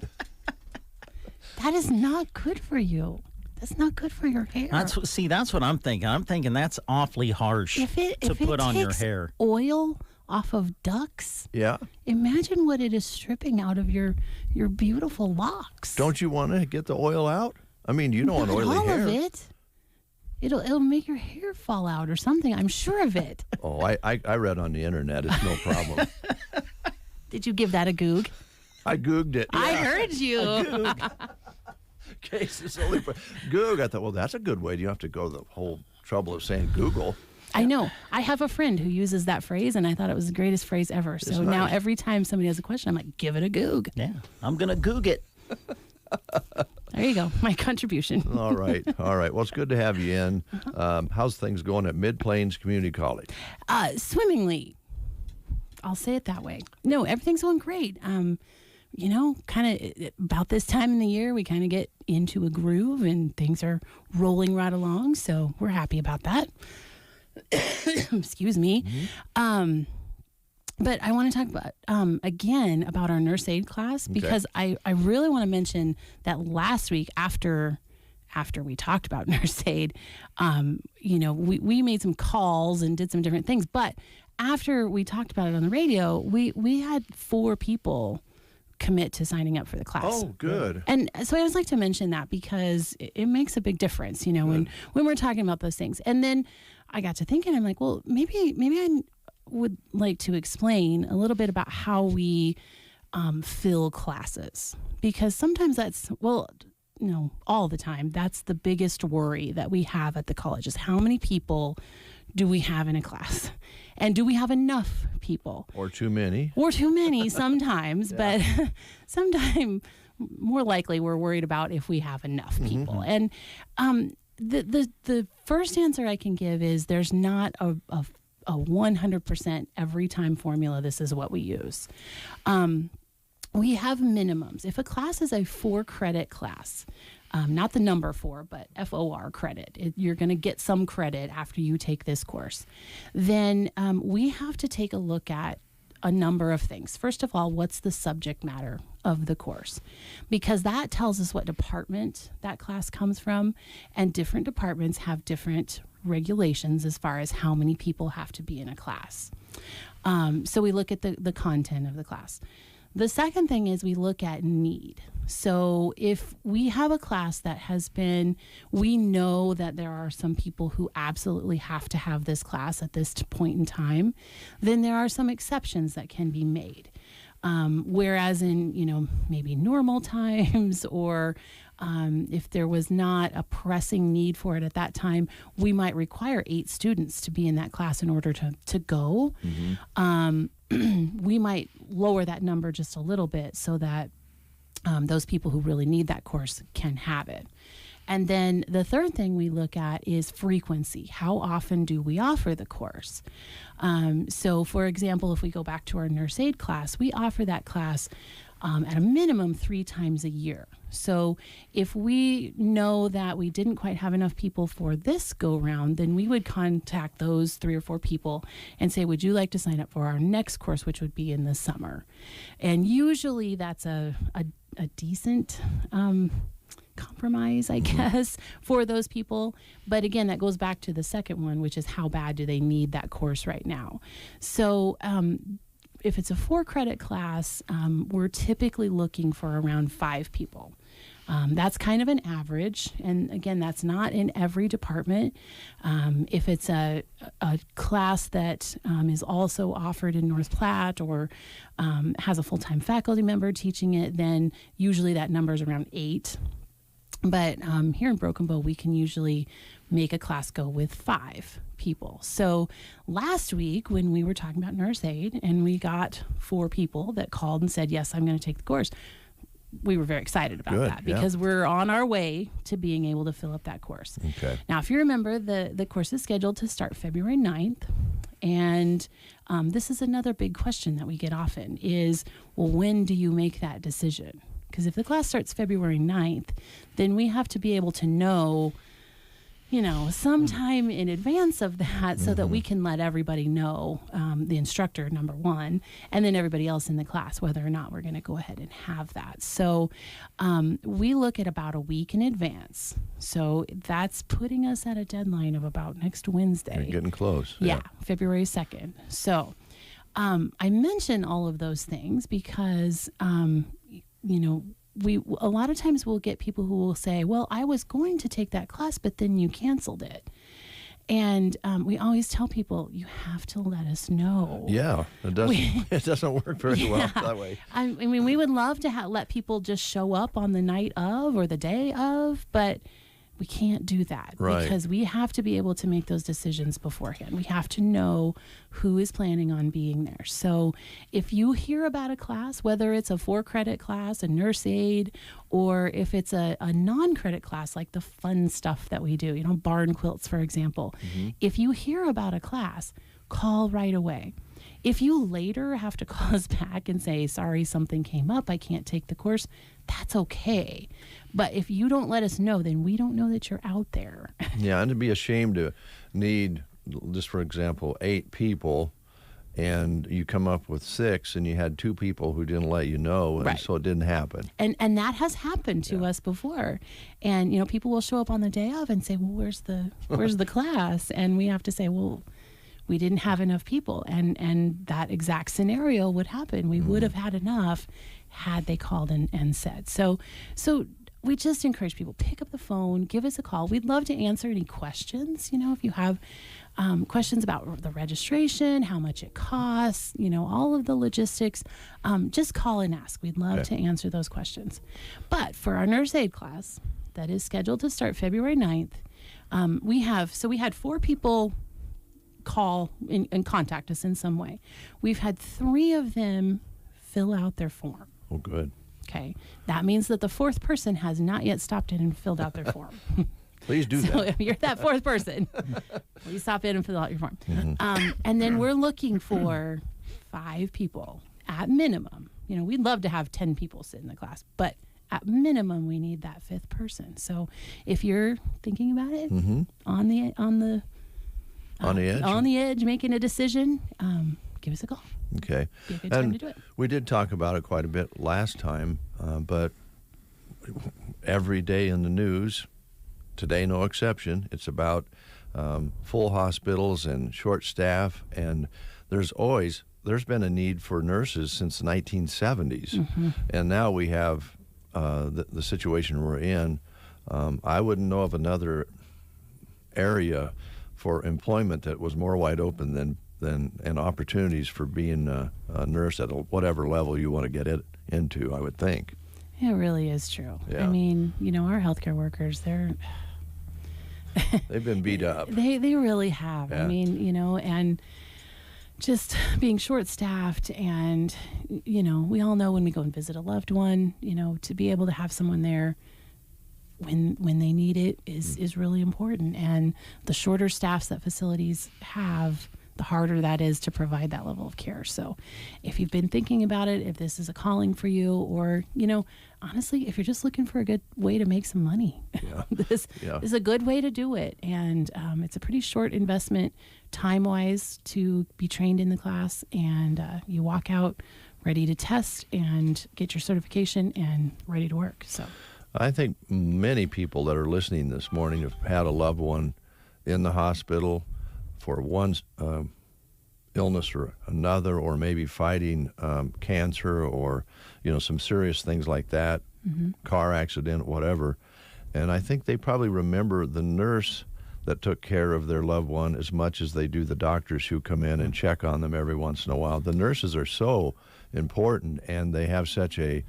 That is not good for you. That's not good for your hair. That's what I'm thinking. I'm thinking that's awfully harsh to put on your hair. Oil off of ducks. Yeah. Imagine what it is stripping out of your beautiful locks. Don't you want to get the oil out? I mean, you don't want oily hair. All of it. It'll make your hair fall out or something. I'm sure of it. Oh, I read on the internet. It's no problem. Did you give that a goog? I googed it. Yeah. I heard you. Case is only for goog. I thought, well, that's a good way. You don't have to go to the whole trouble of saying Google. I know. I have a friend who uses that phrase, and I thought it was the greatest phrase ever. So now every time somebody has a question, I'm like, give it a goog. Yeah, I'm going to goog it. There you go. My contribution. All right. Well, it's good to have you in. How's things going at Mid-Plains Community College? Swimmingly. I'll say it that way. No, everything's going great. Kind of about this time in the year, we kind of get into a groove and things are rolling right along. So we're happy about that. Excuse me. Mm-hmm. But I want to talk about, again, about our nurse aid class because I really want to mention that last week after we talked about nurse aid, we made some calls and did some different things. But after we talked about it on the radio, we had 4 people commit to signing up for the class. Oh, good. And so I always like to mention that because it makes a big difference, when we're talking about those things. And then I got to thinking, I'm like, well, maybe I would like to explain a little bit about how we fill classes, because sometimes that's, all the time, that's the biggest worry that we have at the college is how many people do we have in a class? And do we have enough people? Or too many. Or too many sometimes, but sometimes more likely we're worried about if we have enough people. Mm-hmm. And the first answer I can give is there's not a 100% every time formula. This is what we use. We have minimums. If a class is a 4-credit class, not the number 4, but FOR credit, you're going to get some credit after you take this course, then we have to take a look at a number of things. First of all, what's the subject matter of the course? Because that tells us what department that class comes from, and different departments have different regulations as far as how many people have to be in a class. So we look at the content of the class. The second thing is we look at need. So if we have a class that we know that there are some people who absolutely have to have this class at this point in time, then there are some exceptions that can be made. Whereas in, maybe normal times, or if there was not a pressing need for it at that time, we might require 8 students to be in that class in order to go. Mm-hmm. We might lower that number just a little bit so that those people who really need that course can have it. And then the third thing we look at is frequency. How often do we offer the course? So, for example, if we go back to our nurse aid class, we offer that class at a minimum 3 times a year. So if we know that we didn't quite have enough people for this go round, then we would contact those 3 or 4 people and say, would you like to sign up for our next course, which would be in the summer? And usually that's a decent compromise, I guess, for those people. But again, that goes back to the second one, which is how bad do they need that course right now? So if it's a 4-credit class, we're typically looking for around 5 people. That's kind of an average. And again, that's not in every department. If it's a class that is also offered in North Platte or has a full-time faculty member teaching it, then usually that number is around 8. But here in Broken Bow, we can usually make a class go with 5 people. So last week when we were talking about nurse aid and we got 4 people that called and said, yes, I'm going to take the course, we were very excited about that because we're on our way to being able to fill up that course. Okay. Now, if you remember, the course is scheduled to start February 9th. And this is another big question that we get often is, well, when do you make that decision? Because if the class starts February 9th, then we have to be able to know, sometime in advance of that so that we can let everybody know, the instructor, number one, and then everybody else in the class, whether or not we're going to go ahead and have that. So we look at about a week in advance. So that's putting us at a deadline of about next Wednesday. You're getting close. Yeah, February 2nd. So I mention all of those things because, a lot of times we'll get people who will say, well, I was going to take that class, but then you canceled it. And we always tell people, you have to let us know. Yeah, it doesn't work very well that way. I mean, we would love to let people just show up on the night of or the day of, but we can't do that because we have to be able to make those decisions beforehand. We have to know who is planning on being there. So if you hear about a class, whether it's a 4-credit class, a nurse aid, or if it's a non-credit class like the fun stuff that we do, barn quilts, for example, if you hear about a class, call right away. If you later have to call us back and say, sorry, something came up, I can't take the course, that's okay. But if you don't let us know, then we don't know that you're out there. Yeah, and it'd be a shame to need, just for example, 8 people, and you come up with 6, and you had 2 people who didn't let you know, and so it didn't happen. And that has happened to us before. And, people will show up on the day of and say, well, where's the class? And we have to say, well, we didn't have enough people. And that exact scenario would happen. We would have had enough had they called and said. So we just encourage people, pick up the phone, give us a call. We'd love to answer any questions. If you have questions about the registration, how much it costs, all of the logistics, just call and ask. We'd love to answer those questions. But for our nurse aid class that is scheduled to start February 9th, we had 4 people call and contact us in some way. We've had 3 of them fill out their form. Oh, good. Okay. That means that the 4th person has not yet stopped in and filled out their form. Please do so that. if you're that fourth person, please stop in and fill out your form. And then we're looking for 5 people at minimum. You know, we'd love to have 10 people sit in the class, but at minimum, we need that 5th person. So if you're thinking about it, on the edge, making a decision, give us a call. Okay. Be a good time to do it. We did talk about it quite a bit last time, but every day in the news, today no exception, it's about full hospitals and short staff, and there's been a need for nurses since the 1970s, and now we have the situation we're in. I wouldn't know of another area for employment that was more wide open than and opportunities for being a nurse at whatever level you want to get it into, I would think. It really is true. Yeah. I mean, you know, our healthcare workers, they've been beat up. They really have. Yeah. I mean, you know, and just being short-staffed, and, you know, we all know when we go and visit a loved one, you know, to be able to have someone there when they need it is really important. And the shorter staffs that facilities have, the harder that is to provide that level of care. So if you've been thinking about it, if this is a calling for you, or, you know, honestly, if you're just looking for a good way to make some money, this is a good way to do it. And it's a pretty short investment time-wise to be trained in the class, and you walk out ready to test and get your certification and ready to work. So I think many people that are listening this morning have had a loved one in the hospital for one illness or another, or maybe fighting cancer, or, you know, some serious things like that, car accident, whatever. And I think they probably remember the nurse that took care of their loved one as much as they do the doctors who come in and check on them every once in a while. The nurses are so important, and they have such a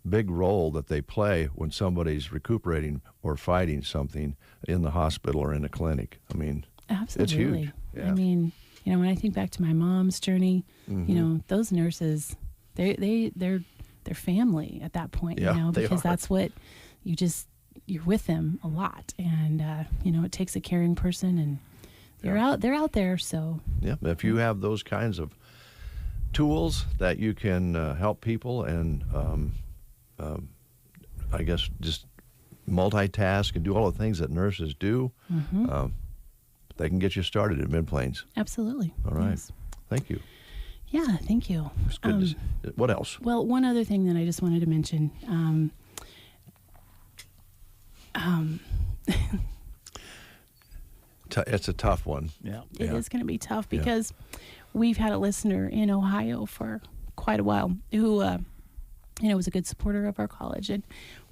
big role that they play when somebody's recuperating or fighting something in the hospital or in a clinic. I mean, absolutely. It's huge. Yeah. I mean, you know, when I think back to my mom's journey, you know, those nurses, they're family at that point, you know, because that's what you're with them a lot. And, you know, it takes a caring person, and they're out there. So, yeah, if you have those kinds of tools that you can help people and, I guess, just multitask and do all the things that nurses do, they can get you started at Mid-Plains. Absolutely. All right. Yes. Thank you. Yeah, thank you. It's good. What else? Well, one other thing that I just wanted to mention. It's a tough one. Yeah. It is going to be tough because we've had a listener in Ohio for quite a while who, you know, was a good supporter of our college, and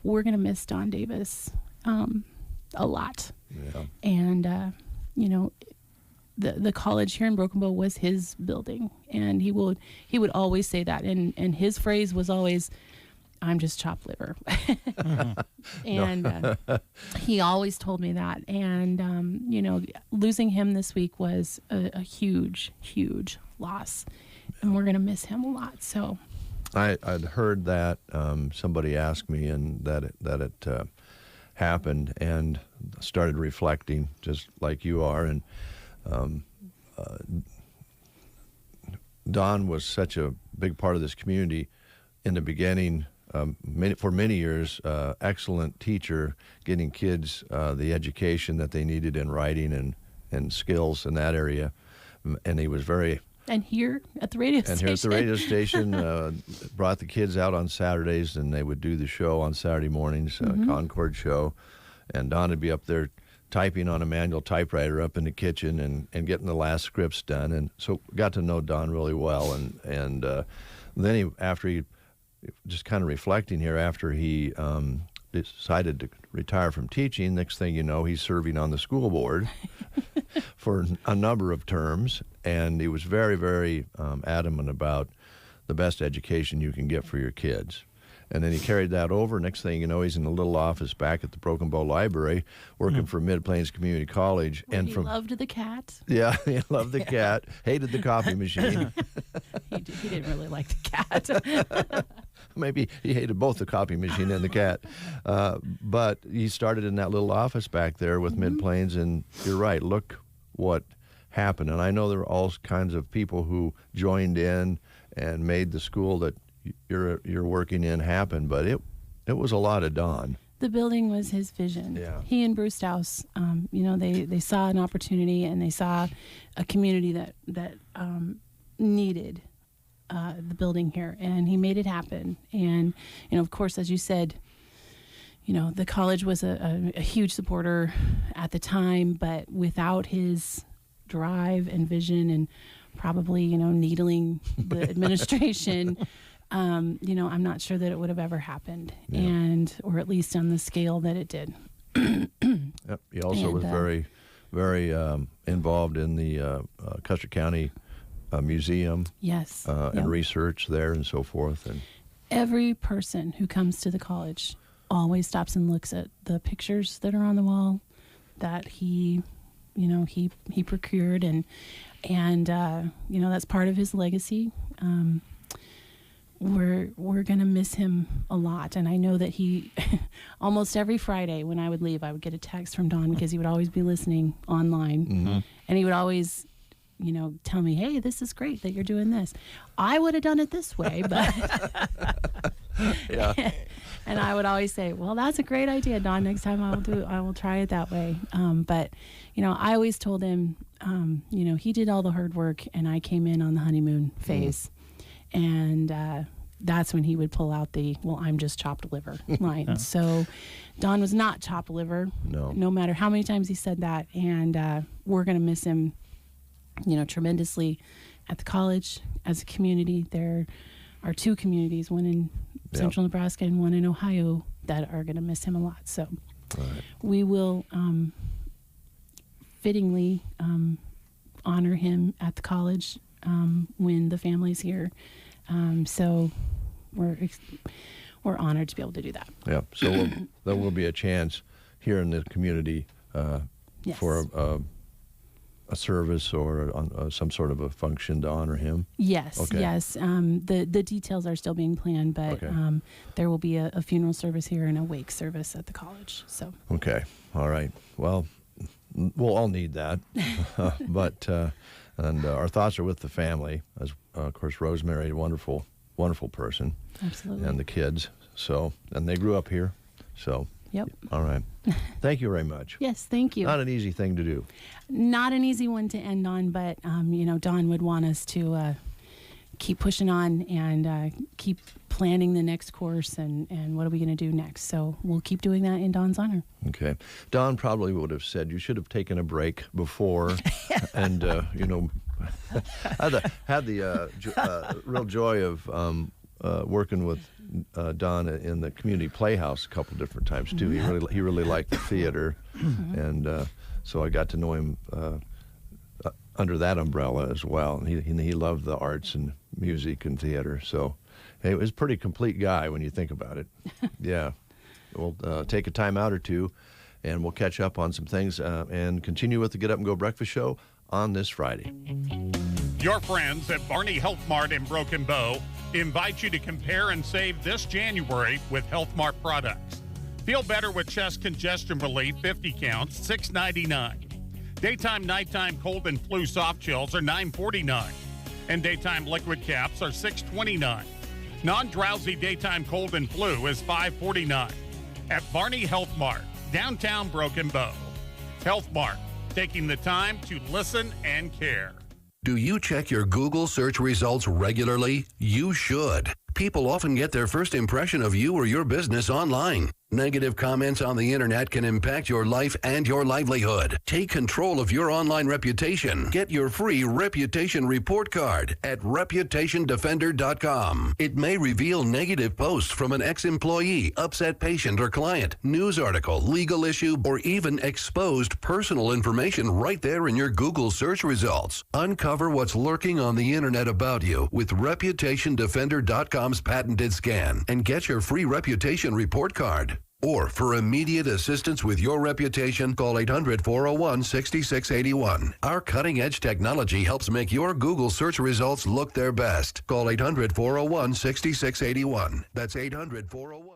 we're going to miss Don Davis a lot. Yeah. And, you know, the college here in Broken Bow was his building, and he would always say that, and his phrase was always, "I'm just chopped liver," and he always told me that. And you know, losing him this week was a huge loss, and we're gonna miss him a lot. So I'd heard that somebody asked me, and that it happened, and started reflecting just like you are. And Don was such a big part of this community in the beginning. For many years, excellent teacher, getting kids the education that they needed in writing and skills in that area. And he was very... And here at the radio station. And here at the radio station, brought the kids out on Saturdays, and they would do the show on Saturday mornings, Concord show. And Don would be up there typing on a manual typewriter up in the kitchen and getting the last scripts done. And so got to know Don really well. And then after he, just kind of reflecting here, after he decided to retire from teaching, next thing you know, he's serving on the school board for a number of terms. And he was very, very adamant about the best education you can get for your kids. And then he carried that over. Next thing you know, he's in a little office back at the Broken Bow Library, working for Mid-Plains Community College. He loved the cat. Yeah, he loved the cat. Hated the coffee machine. He didn't really like the cat. Maybe he hated both the copy machine and the cat. But he started in that little office back there with Mid-Plains, and you're right, look what happened. And I know there were all kinds of people who joined in and made the school that you're working in happen, but it was a lot of Don. The building was his vision. Yeah. He and Bruce Douse, they saw an opportunity, and they saw a community that needed the building here, and he made it happen. And of course, as you said, the college was a huge supporter at the time, but without his drive and vision, and probably needling the administration, I'm not sure that it would have ever happened, or at least on the scale that it did. Yep. He also was very, very involved in the Custer County Museum. Yes. And research there and so forth. And every person who comes to the college always stops and looks at the pictures that are on the wall that he procured, and that's part of his legacy. We're going to miss him a lot. And I know that he, almost every Friday when I would leave, I would get a text from Don, because he would always be listening online. Mm-hmm. And he would always, tell me, hey, this is great that you're doing this. I would have done it this way, but... Yeah. And I would always say, well, that's a great idea, Don. Next time I will try it that way. But, I always told him, he did all the hard work, and I came in on the honeymoon phase. And that's when he would pull out the, well, I'm just chopped liver line. So Don was not chopped liver, no matter how many times he said that. And we're going to miss him, tremendously at the college, as a community. There are two communities, one in central Nebraska and one in Ohio, that are going to miss him a lot. So we will fittingly honor him at the college when the family's here. So we're honored to be able to do that. Yeah. So there will be a chance here in the community for a service or some sort of a function to honor him. Yes. Okay. Yes. The details are still being planned, but there will be a funeral service here and a wake service at the college. So. Okay. All right. Well, we'll all need that, but. And our thoughts are with the family, as of course Rosemary, a wonderful, wonderful person. Absolutely. And the kids. So, and they grew up here. So. Yep. All right. Thank you very much. Yes, thank you. Not an easy thing to do. Not an easy one to end on, but Don would want us to keep pushing on and keep planning the next course and what are we going to do next. So we'll keep doing that in Don's honor. Okay. Don probably would have said you should have taken a break before and, had the real joy of working with Don in the community playhouse a couple different times, too. He really liked the theater, and so I got to know him under that umbrella as well. And he loved the arts and music and theater, so he was a pretty complete guy when you think about it. Yeah. We'll take a time out or two, and we'll catch up on some things and continue with the Get Up and Go Breakfast Show on this Friday. Your friends at Barney Health Mart in Broken Bow invite you to compare and save this January with Health Mart products. Feel better with chest congestion relief, 50 counts, $6.99. Daytime, nighttime cold and flu soft chills are $9.49. And daytime liquid caps are $6.29. Non-drowsy daytime cold and flu is $5.49. At Barney Health Mart, downtown Broken Bow. Health Mart, taking the time to listen and care. Do you check your Google search results regularly? You should. People often get their first impression of you or your business online. Negative comments on the internet can impact your life and your livelihood. Take control of your online reputation. Get your free reputation report card at reputationdefender.com. It may reveal negative posts from an ex-employee, upset patient or client, news article, legal issue, or even exposed personal information right there in your Google search results. Uncover what's lurking on the internet about you with reputationdefender.com's patented scan and get your free reputation report card. Or for immediate assistance with your reputation, call 800-401-6681. Our cutting-edge technology helps make your Google search results look their best. Call 800-401-6681. That's 800-401.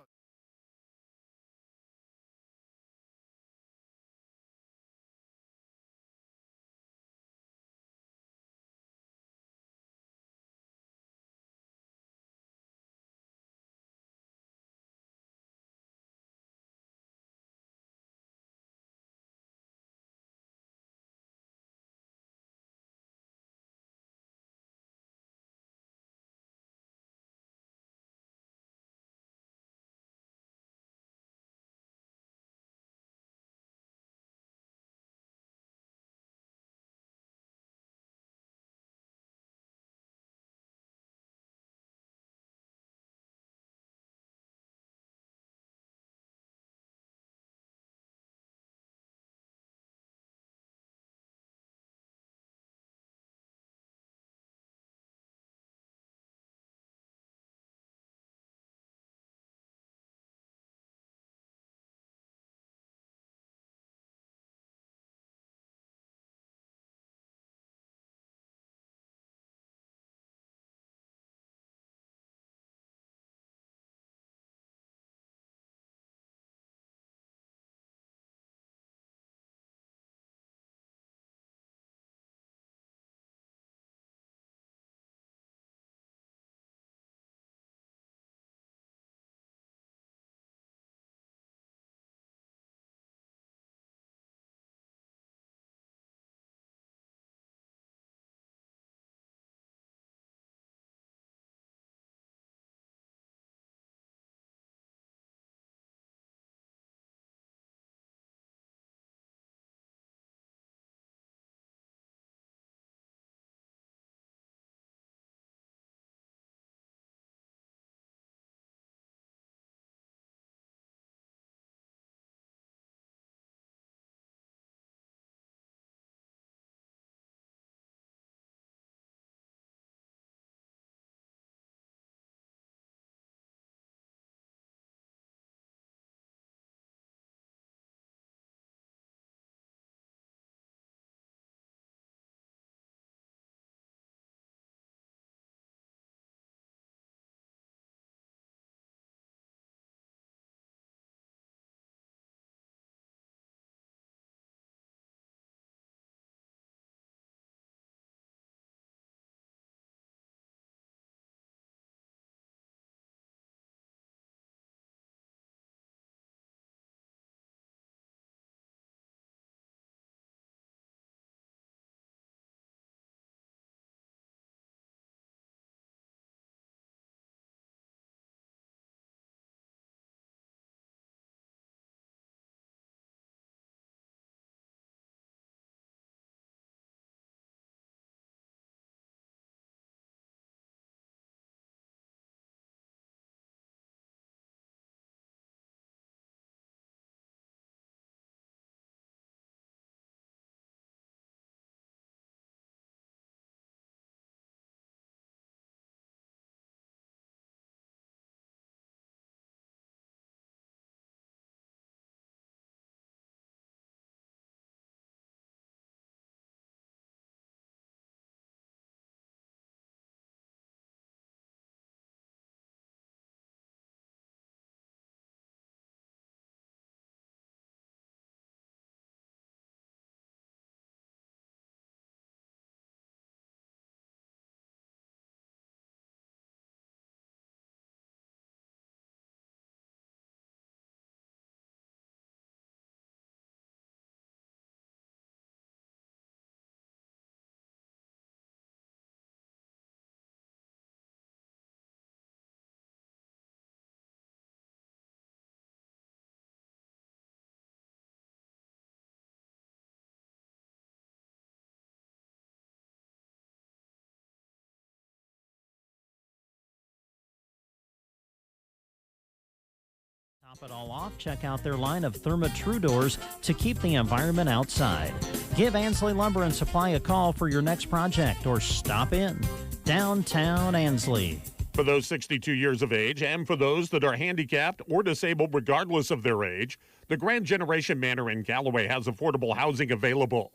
Top it all off, check out their line of Therma-Tru doors to keep the environment outside. Give Ansley Lumber and Supply a call for your next project or stop in downtown Ansley. For those 62 years of age and for those that are handicapped or disabled regardless of their age, the Grand Generation Manor in Callaway has affordable housing available.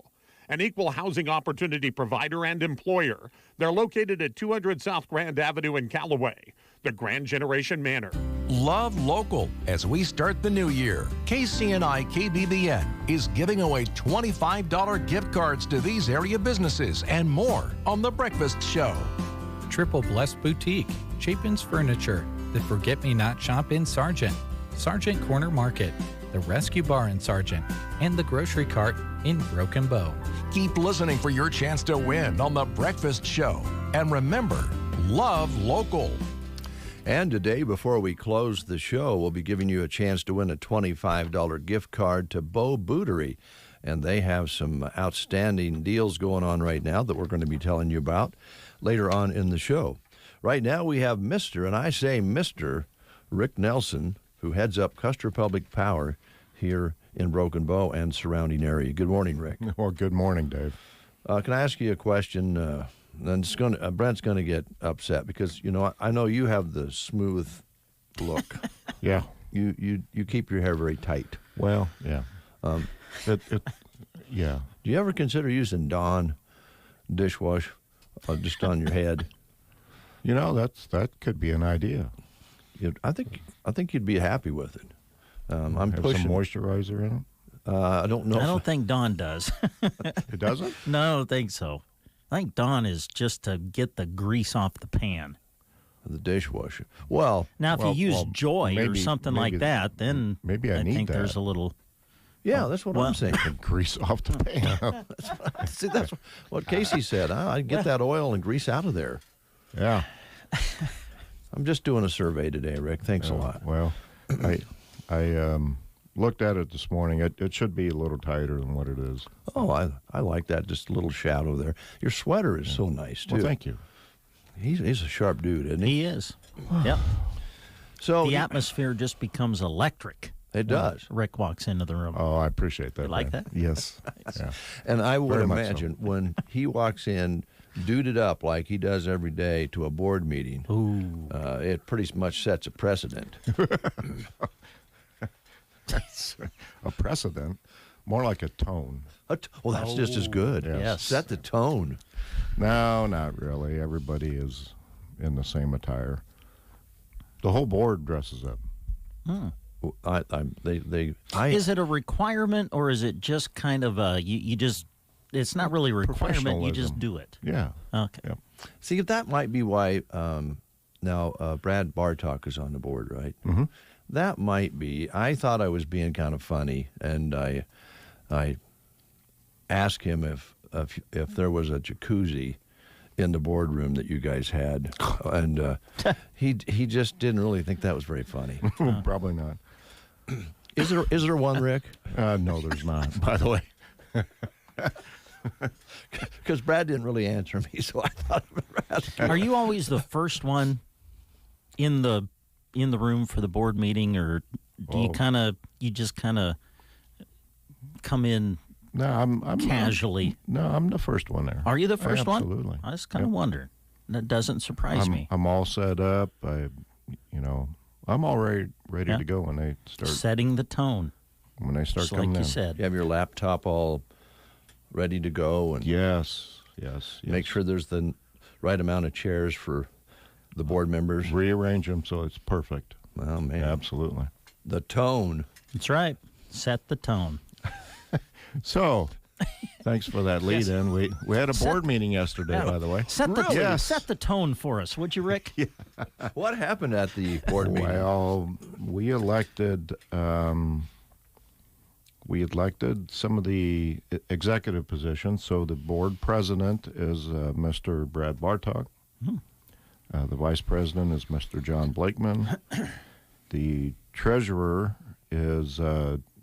An equal housing opportunity provider and employer. They're located at 200 South Grand Avenue in Callaway. The Grand Generation Manor. Love local as we start the new year. KCNI KBBN is giving away $25 gift cards to these area businesses and more on The Breakfast Show. Triple Blessed Boutique, Chapin's Furniture, the Forget-Me-Not Shop in Sargent, Sargent Corner Market, the Rescue Bar in Sargent, and the Grocery Cart in Broken Bow. Keep listening for your chance to win on The Breakfast Show. And remember, love local. And today, before we close the show, we'll be giving you a chance to win a $25 gift card to Bo Bootery. And they have some outstanding deals going on right now that we're going to be telling you about later on in the show. Right now, we have Mr., and I say Mr. Rick Nelson, who heads up Custer Public Power here in Broken Bow and surrounding area. Good morning, Rick. Well, good morning, Dave. Can I ask you a question? And it's going Brent's going to get upset because, you know, I know you have the smooth look. Yeah. You keep your hair very tight. Well, yeah. Yeah. Do you ever consider using Dawn dishwash just on your head? You know, that could be an idea. I think you'd be happy with it. I'm Have pushing some moisturizer in it. I don't know. I don't think Dawn does. It doesn't? No, I don't think so. I think Dawn is just to get the grease off the pan. The dishwasher. Well, now if you use Joy or something like that, then maybe I need think that. there's a little. Yeah, that's what I'm saying. Grease off the pan. That's what Casey said. I'd get that oil and grease out of there. Yeah. I'm just doing a survey today, Rick. Thanks a lot. Well, I looked at it this morning. It should be a little tighter than what it is. Oh, I like that. Just a little shadow there. Your sweater is so nice, too. Well, thank you. He's a sharp dude, isn't he? He is. Yep. So the atmosphere just becomes electric. It does. Rick walks into the room. Oh, I appreciate that. You like that? Yes. Yeah. And I would Very much imagine when he walks in, duded up like he does every day to a board meeting, it pretty much sets a precedent. That's a precedent. More like a tone. Well, that's just as good. Yes. Set the tone. No, not really. Everybody is in the same attire. The whole board dresses up. Is it a requirement or is it just kind of a you just? It's not really a requirement. You just do it. Yeah. Okay. Yep. See, that might be why now Brad Bartok is on the board, right? Mm-hmm. That might be. I thought I was being kind of funny, and I asked him if there was a jacuzzi in the boardroom that you guys had, and he just didn't really think that was very funny. Probably not. Is there one, Rick? No, there's not. By the way. Because Brad didn't really answer me, so I thought I would ask you. Are you always the first one in the room for the board meeting, or do you just kind of come in? No, I'm casually. I'm the first one there. Are you the first one? Absolutely. I was kind of wondering. That doesn't surprise me. I'm all set up. I'm already ready to go when they start setting the tone. When they start just coming like you in. said. You have your laptop all ready to go, and yes. Make sure there's the right amount of chairs for the board members. Rearrange them so it's perfect. Oh man, absolutely. The tone. That's right. Set the tone. So, thanks for that lead in. We had a board meeting yesterday, by the way. Set the tone for us, would you, Rick? Yeah. What happened at the board meeting? Well, we elected some of the executive positions. So the board president is Mr. Brad Bartok. The vice president is Mr. John Blakeman. The treasurer is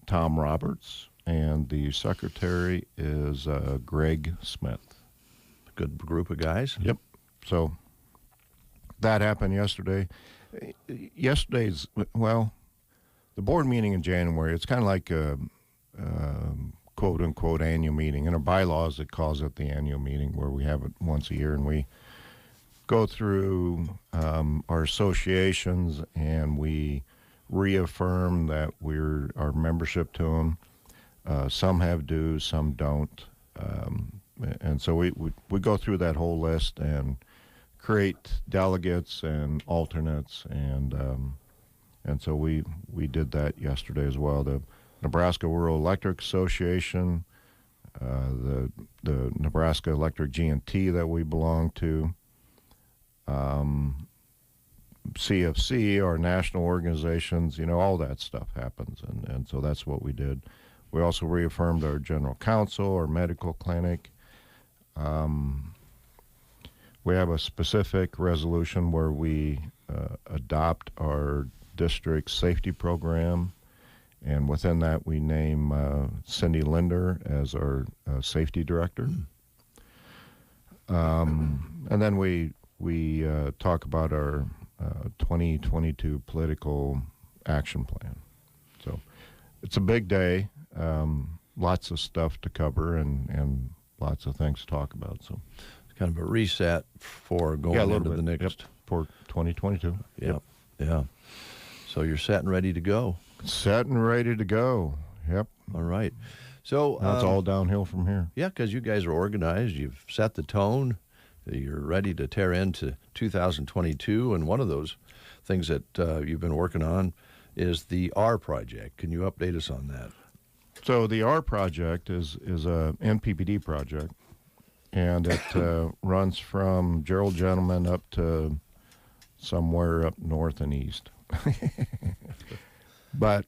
Tom Roberts. And the secretary is Greg Smith. Good group of guys. Yep. So that happened yesterday. The board meeting in January, it's kind of like a quote-unquote annual meeting. In our bylaws, it calls it the annual meeting where we have it once a year, and we go through our associations, and we reaffirm that our membership to them. Some have dues, some don't. And so we go through that whole list and create delegates and alternates, and so we did that yesterday as well. The Nebraska Rural Electric Association, the Nebraska Electric G&T that we belong to, CFC, our national organizations, all that stuff happens, and so that's what we did. We also reaffirmed our general counsel, our medical clinic. We have a specific resolution where we adopt our district safety program, and within that we name Cindy Linder as our safety director. And then we talk about our 2022 political action plan. So it's a big day, lots of stuff to cover, and lots of things to talk about. So it's kind of a reset for going into the next for 2022. Yep. Yeah. So you're set and ready to go. Set and ready to go. Yep. All right. So now it's all downhill from here. Yeah, because you guys are organized. You've set the tone. You're ready to tear into 2022, and one of those things that you've been working on is the R Project. Can you update us on that? So the R Project is a NPPD project, and it runs from Gerald Gentleman up to somewhere up north and east. But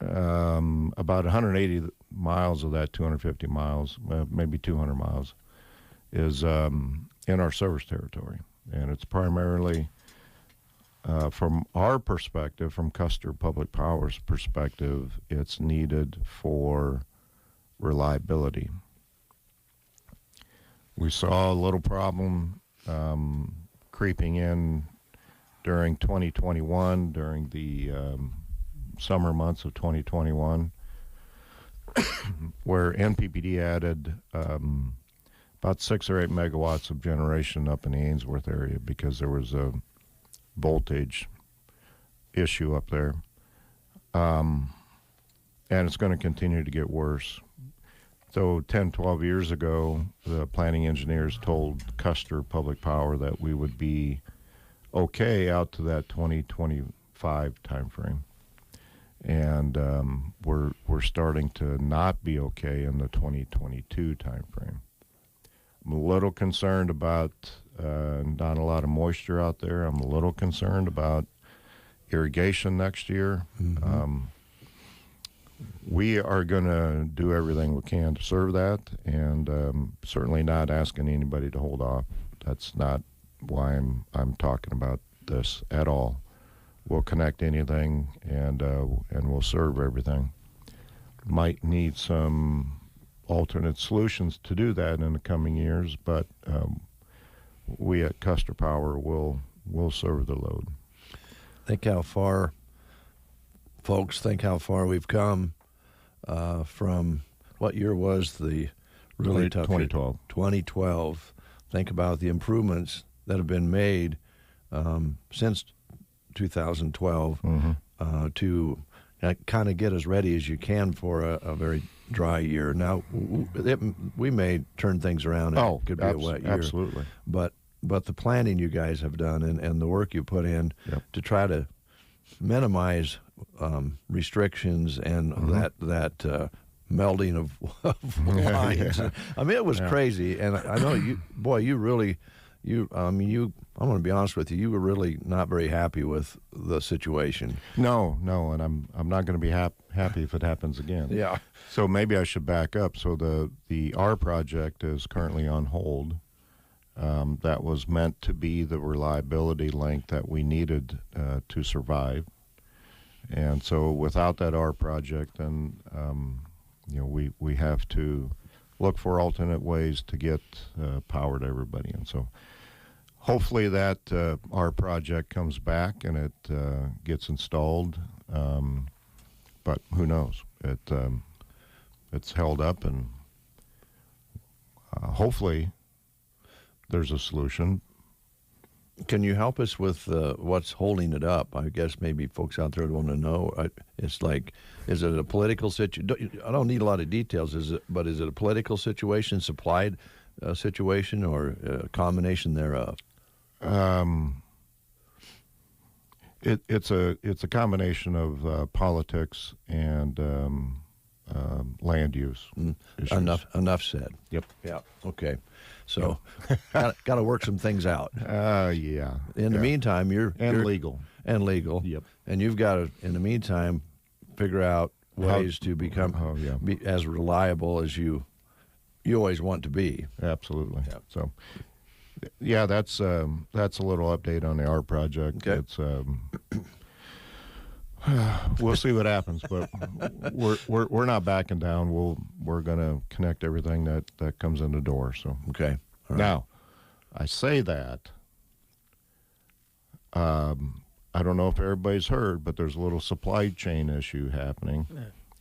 about 180 miles of that 250 miles, maybe 200 miles, is in our service territory. And it's primarily, from our perspective, from Custer Public Power's perspective, it's needed for reliability. We saw a little problem creeping in during 2021, during the summer months of 2021, where NPPD added about 6 or 8 megawatts of generation up in the Ainsworth area because there was a voltage issue up there. And it's going to continue to get worse. So 10, 12 years ago, the planning engineers told Custer Public Power that we would be okay out to that 2025 timeframe. And we're starting to not be okay in the 2022 timeframe. I'm a little concerned about not a lot of moisture out there. I'm a little concerned about irrigation next year. Mm-hmm. We are going to do everything we can to serve that, and certainly not asking anybody to hold off. That's not why I'm talking about this at all. We'll connect anything, and we'll serve everything. Might need some alternate solutions to do that in the coming years, but we at Custer Power will serve the load. Think how far we've come from what year was the really tough 2012. 2012. Think about the improvements that have been made since 2012 to kind of get as ready as you can for a very dry year. Now, we may turn things around. It could be a wet year. Absolutely. But the planning you guys have done and the work you put in to try to minimize restrictions and that melding of lines. I mean, it was crazy. And I know you really, I'm going to be honest with you, you were really not very happy with the situation. No, and I'm not going to be happy if it happens again. Yeah. So maybe I should back up. So the R project is currently on hold. That was meant to be the reliability link that we needed to survive. And so without that R project, then we have to look for alternate ways to get power to everybody. And so hopefully that our project comes back and it gets installed, but who knows? It's held up, and hopefully there's a solution. Can you help us with what's holding it up? I guess maybe folks out there want to know. It's like, is it a political situation? I don't need a lot of details. Is it a political situation, supplied situation, or a combination thereof? It's a combination of politics and land use. Enough said. Yep. Yeah. Okay. So, got to work some things out. Yeah. In the meantime, you're legal. Yep. And you've got to, in the meantime, figure out ways to become be as reliable as you always want to be. Absolutely. Yep. So, yeah, that's a little update on the art project. Okay. It's we'll see what happens, but we're not backing down. We're going to connect everything that comes in the door. So okay. All right. Now, I say that. I don't know if everybody's heard, but there's a little supply chain issue happening.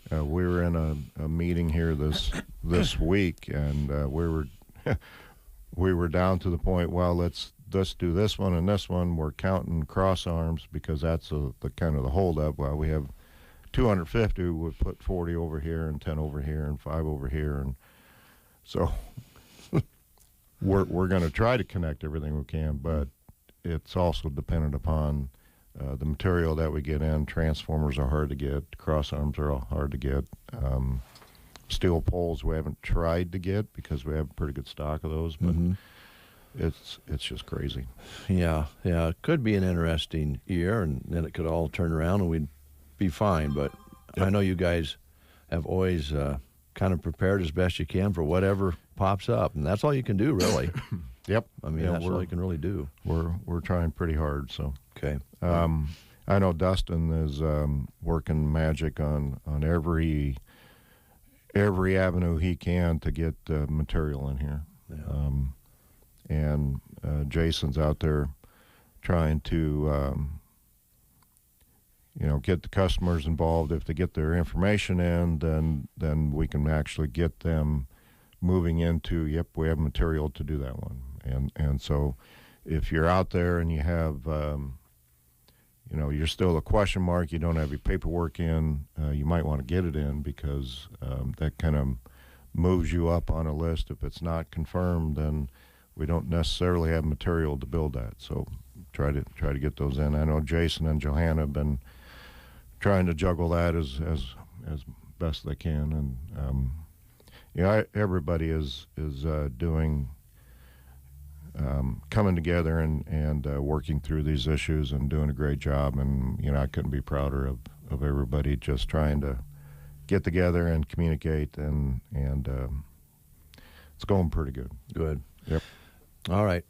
We were in a meeting here this week, and we were down to the point. Well, let's do this one and this one. We're counting cross arms because that's the kind of the holdup. Well, we have 250. We put 40 over here and 10 over here and 5 over here, and so we're going to try to connect everything we can, but it's also dependent upon the material that we get in. Transformers are hard to get. Cross arms are hard to get. Steel poles we haven't tried to get because we have a pretty good stock of those, but it's just crazy. Yeah. It could be an interesting year, and then it could all turn around and we'd be fine. But I know you guys have always kind of prepared as best you can for whatever pops up, and that's all you can do, really. Yep. I mean, that's all you can really do. We're trying pretty hard. So okay. I know Dustin is working magic on every avenue he can to get material in here. Yeah. And Jason's out there trying to, get the customers involved. If they get their information in, then we can actually get them moving into, yep, we have material to do that one. And so if you're out there and you have, you're still a question mark, you don't have your paperwork in, you might want to get it in because that kind of moves you up on a list. If it's not confirmed, then we don't necessarily have material to build that. So try to get those in. I know Jason and Johanna have been trying to juggle that as best they can, and everybody is doing coming together and working through these issues and doing a great job. And I couldn't be prouder of everybody just trying to get together and communicate, and it's going pretty good. Good. Yep. All right.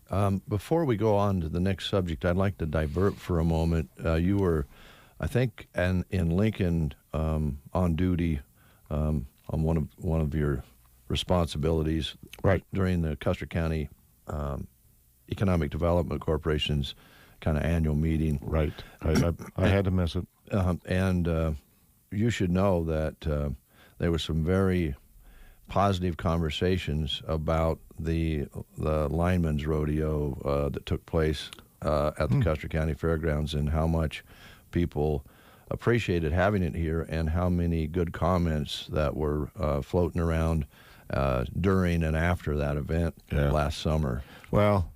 Before we go on to the next subject, I'd like to divert for a moment. You were, I think, in Lincoln on duty on one of your responsibilities, right, during the Custer County Economic Development Corporation's kind of annual meeting. Right. I had to miss it. And you should know that there were some very positive conversations about the lineman's rodeo that took place at the Custer County Fairgrounds, and how much people appreciated having it here, and how many good comments that were floating around during and after that event last summer. Well,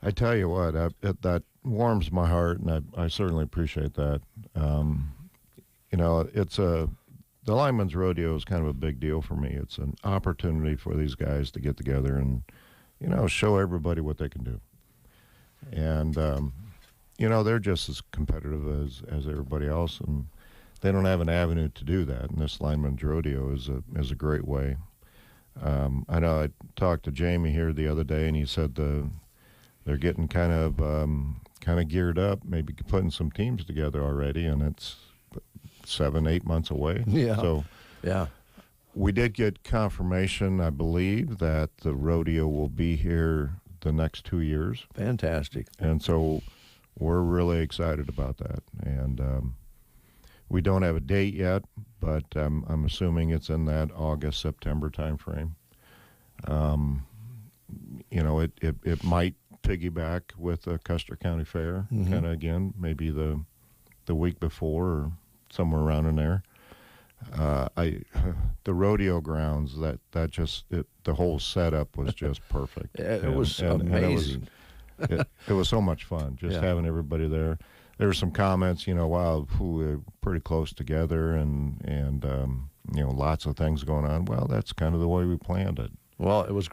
I tell you what, that warms my heart, and I certainly appreciate that. The Lineman's Rodeo is kind of a big deal for me. It's an opportunity for these guys to get together and, show everybody what they can do. And, they're just as competitive as everybody else, and they don't have an avenue to do that. And this Lineman's Rodeo is a great way. I know I talked to Jamie here the other day, and he said they're getting kind of geared up, maybe putting some teams together already, and it's 7-8 months away. Yeah. So yeah, we did get confirmation, I believe, that the rodeo will be here the next 2 years. Fantastic. And so we're really excited about that. And we don't have a date yet, but I'm assuming it's in that August-September time frame. It might piggyback with the Custer County Fair, kind of again, maybe the week before or somewhere around in there. The rodeo grounds, the whole setup was just perfect. It was amazing. It was so much fun just having everybody there. There were some comments, wow, we're pretty close together and lots of things going on. Well, that's kind of the way we planned it. Well, it was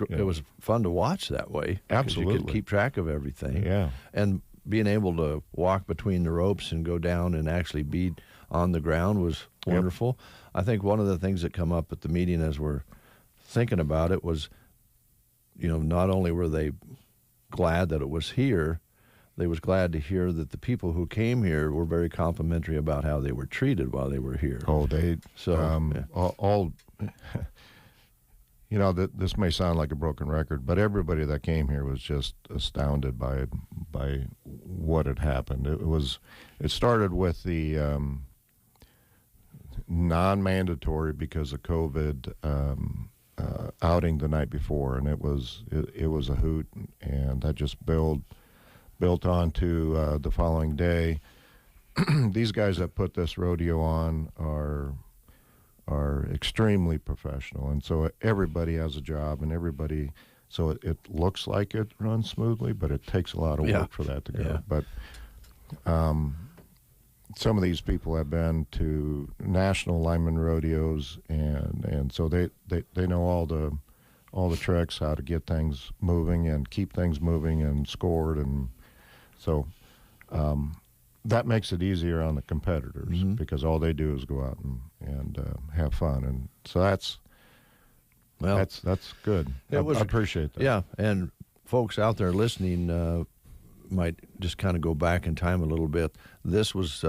fun to watch that way. Absolutely. You could keep track of everything. Yeah. And being able to walk between the ropes and go down and actually be on the ground was wonderful. I think one of the things that come up at the meeting as we're thinking about it was, not only were they glad that it was here, they was glad to hear that the people who came here were very complimentary about how they were treated while they were here. Oh, this may sound like a broken record, but everybody that came here was just astounded by what had happened. It started with the non-mandatory because of COVID outing the night before, and it was a hoot, and that just built on to the following day. These guys that put this rodeo on are extremely professional, and so everybody has a job, and so it looks like it runs smoothly, but it takes a lot of work for that to go. But some of these people have been to national lineman rodeos, and so they know all the tricks, how to get things moving and keep things moving and scored, and so that makes it easier on the competitors because all they do is go out and have fun, and so that's good. I appreciate that. Yeah, and folks out there listening might just kind of go back in time a little bit. This was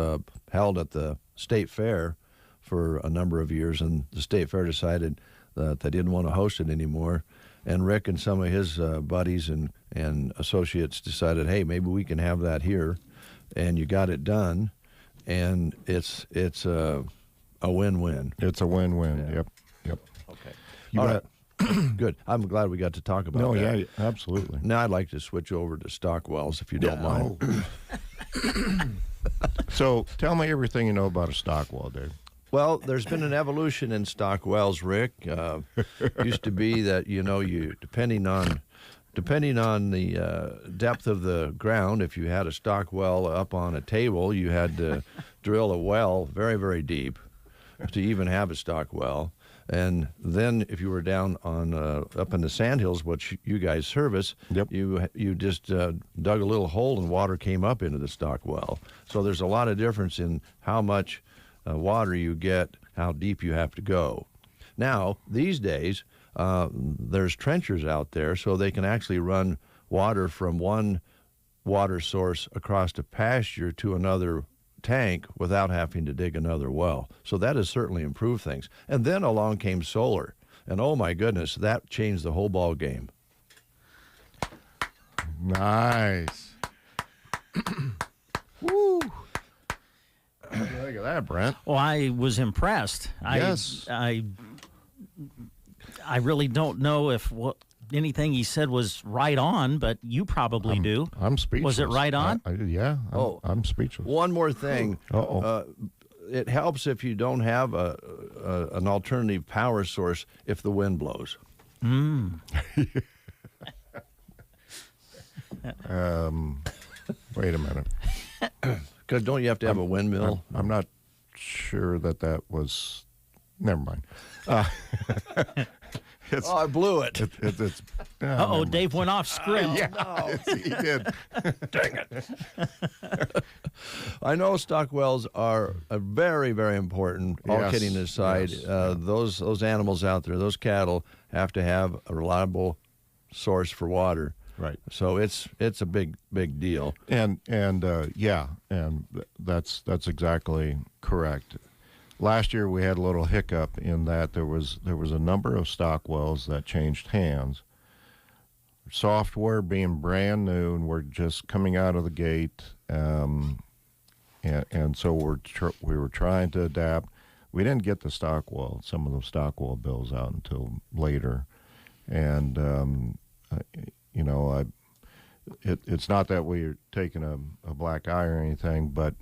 held at the State Fair for a number of years, and the State Fair decided that they didn't want to host it anymore. And Rick and some of his buddies and associates decided, hey, maybe we can have that here. And you got it done, and it's a win-win. It's a win-win. Yeah. Yep. Okay. All right. Good. I'm glad we got to talk about that. Yeah, absolutely. Now I'd like to switch over to Stockwells, if you don't mind. So tell me everything you know about a Stockwell, Dave. Well, there's been an evolution in Stockwells, Rick. Used to be that, you depending on the depth of the ground, if you had a stock well up on a table, you had to drill a well very, very deep to even have a stock well. And then if you were down on up in the sandhills, which you guys service, you just dug a little hole and water came up into the stock well. So there's a lot of difference in how much water you get, how deep you have to go. Now, these days, there's trenchers out there, so they can actually run water from one water source across a pasture to another tank without having to dig another well. So that has certainly improved things. And then along came solar, and oh my goodness, that changed the whole ball game. Nice. Woo. Look at that, Brent. Well, I was impressed. Yes. I really don't know if anything he said was right on, but you probably do. I'm speechless. Was it right on? I'm speechless. One more thing. It helps if you don't have an alternative power source if the wind blows. Wait a minute. Because don't you have to have a windmill? I'm not sure that was... Never mind. I blew it. Dave went off script. He did. Dang it. I know Stockwells are very, very important, all kidding aside. Those animals out there, those cattle, have to have a reliable source for water. Right. So it's a big deal. And that's exactly correct. Last year we had a little hiccup in that there was a number of Stockwells that changed hands. Software being brand new, and we're just coming out of the gate, and so we were trying to adapt. We didn't get some of those Stockwell bills out until later, and it's not that we're taking a black eye or anything, but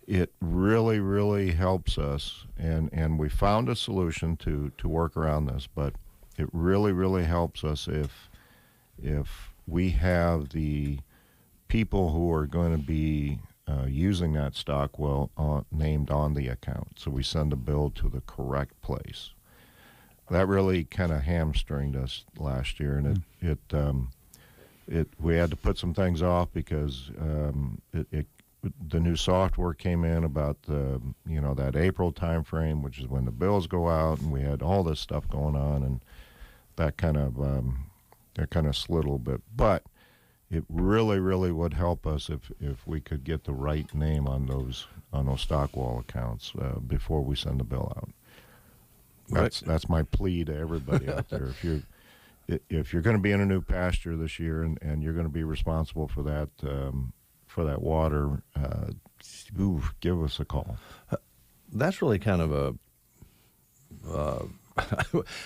it really, really helps us, and we found a solution to work around this, but it really, really helps us if we have the people who are going to be using that stock well named on the account. So we send a bill to the correct place. That really kind of hamstringed us last year, and we had to put some things off because the new software came in about that April time frame, which is when the bills go out, and we had all this stuff going on, and that kind of slid a little bit. But it really, really would help us if we could get the right name on those stock wall accounts before we send the bill out. That's my plea to everybody out there. If you're going to be in a new pasture this year and you're going to be responsible for that water, give us a call. That's really kind of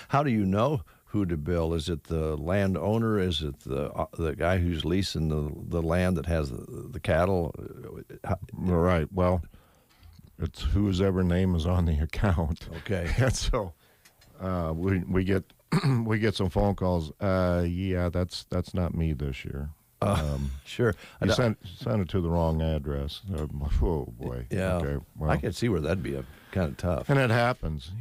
how do you know who to bill? Is it the landowner? Is it the guy who's leasing the land that has the cattle? Right. Well, it's whose ever name is on the account. Okay. And so we get we get some phone calls. Yeah, that's not me this year. Sure. You sent it to the wrong address. Oh boy. Yeah. Okay. Well, I could see where that'd be kind of tough. And it happens.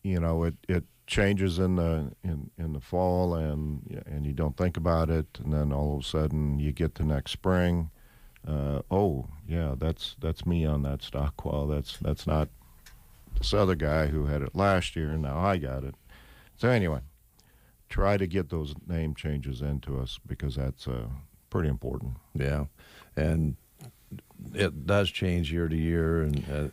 It changes in the fall, and you don't think about it, and then all of a sudden you get to next spring. Oh yeah, that's me on that stock wall. That's not this other guy who had it last year, and now I got it. So anyway, try to get those name changes into us because that's pretty important. Yeah, and it does change year to year, and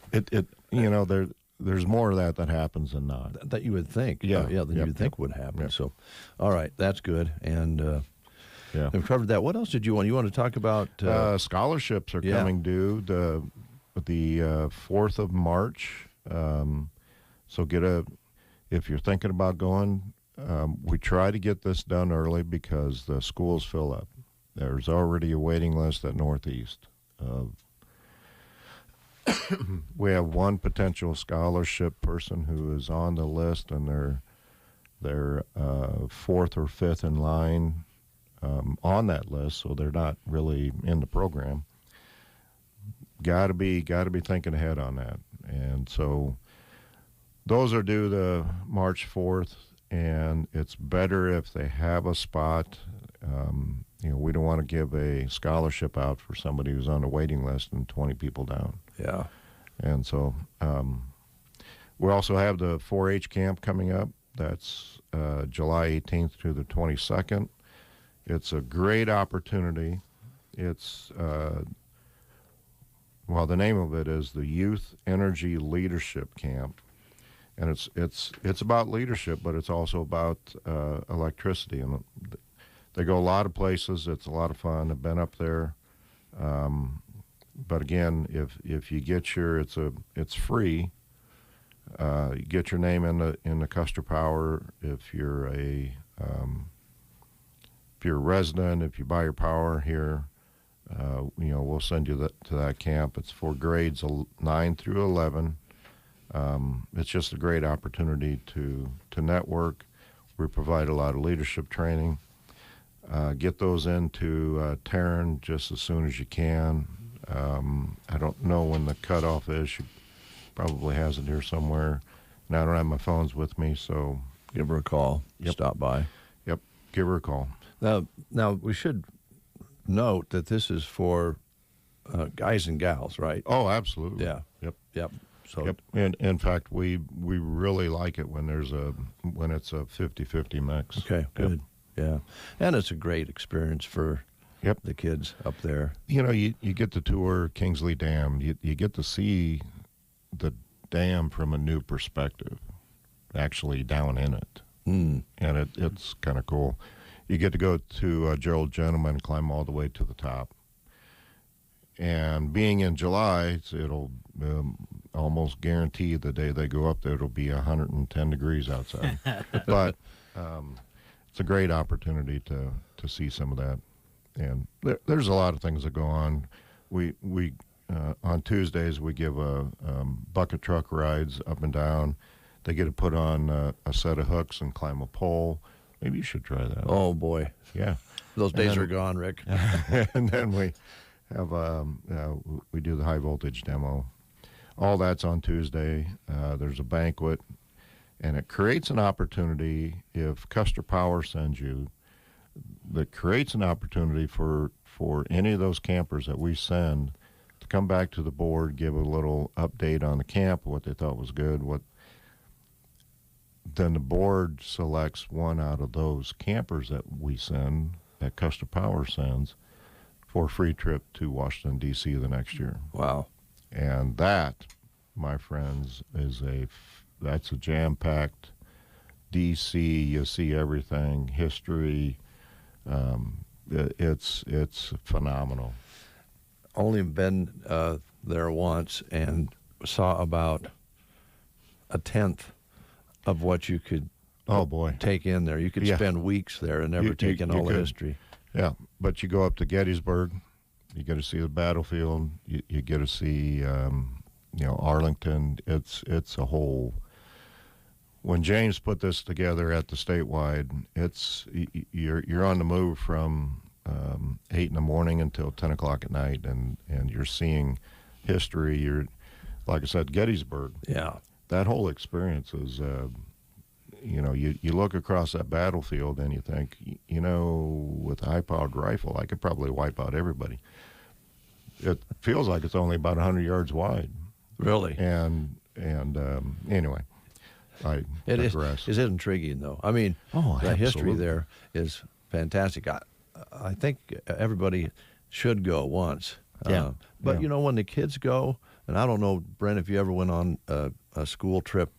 there's more of that happens than not. That you would think. Yeah. Than you would think would happen. Yep. So, all right, that's good. And we've covered that. What else did you want? You want to talk about? Scholarships are coming due the 4th of March. So if you're thinking about going, we try to get this done early because the schools fill up. There's already a waiting list at Northeast. We have one potential scholarship person who is on the list, and they're 4th or 5th in line on that list, so they're not really in the program. Got to be thinking ahead on that, and so those are due the March 4th, and it's better if they have a spot. We don't want to give a scholarship out for somebody who's on a waiting list and 20 people down. Yeah. And so we also have the 4-H camp coming up. That's July 18th to the 22nd. It's a great opportunity. It's, the name of it is the Youth Energy Leadership Camp. And it's about leadership, but it's also about electricity. And they go a lot of places. It's a lot of fun. I've been up there. But again, if you get it's free. You get your name in the Custer Power. If you're a resident, if you buy your power here, we'll send you to that camp. It's for grades 9 through 11. It's just a great opportunity to network. We provide a lot of leadership training. Get those into Taryn just as soon as you can. I don't know when the cutoff is. She probably has it here somewhere. And I don't have my phones with me, so give her a call. Yep. Stop by. Yep, give her a call. Now we should note that this is for guys and gals, right? Oh, absolutely. Yeah. Yep. So, yep. And in fact, we really like it when it's a 50-50 mix. Okay, good. Yep. Yeah, and it's a great experience for the kids up there. You get to tour Kingsley Dam. You get to see the dam from a new perspective, actually down in it. And it's kind of cool. You get to go to Gerald Gentleman, climb all the way to the top. And being in July, it'll almost guarantee the day they go up there, it'll be 110 degrees outside. But it's a great opportunity to to see some of that. And there's a lot of things that go on. We on Tuesdays we give bucket truck rides up and down. They get to put on a set of hooks and climb a pole. Maybe you should try that. Oh boy, yeah, those days are gone, Rick. And then we have we do the high voltage demo. All that's on Tuesday. There's a banquet, and it creates an opportunity. If Custer Power sends you, that creates an opportunity for any of those campers that we send to come back to the board, give a little update on the camp, what they thought was good, then the board selects one out of those campers that we send, that Custer Power sends, for a free trip to Washington, D.C. the next year. Wow. And that, my friends, that's a jam-packed D.C. You see everything, history. It's phenomenal. Only been there once and saw about a tenth of what you could take in there. You could spend weeks there and never take in all the history. Yeah, but you go up to Gettysburg, you get to see the battlefield, you get to see Arlington. It's a whole. When James put this together at the statewide, you're on the move from 8 in the morning until 10 o'clock at night, and you're seeing history. You're, like I said, Gettysburg. Yeah. That whole experience is, you look across that battlefield and you think, with a high-powered rifle, I could probably wipe out everybody. It feels like it's only about 100 yards wide. Really? And anyway, I digress. Is it intriguing, though? I mean, the history there is fantastic. I think everybody should go once. Yeah. But, when the kids go, and I don't know, Brent, if you ever went on a school trip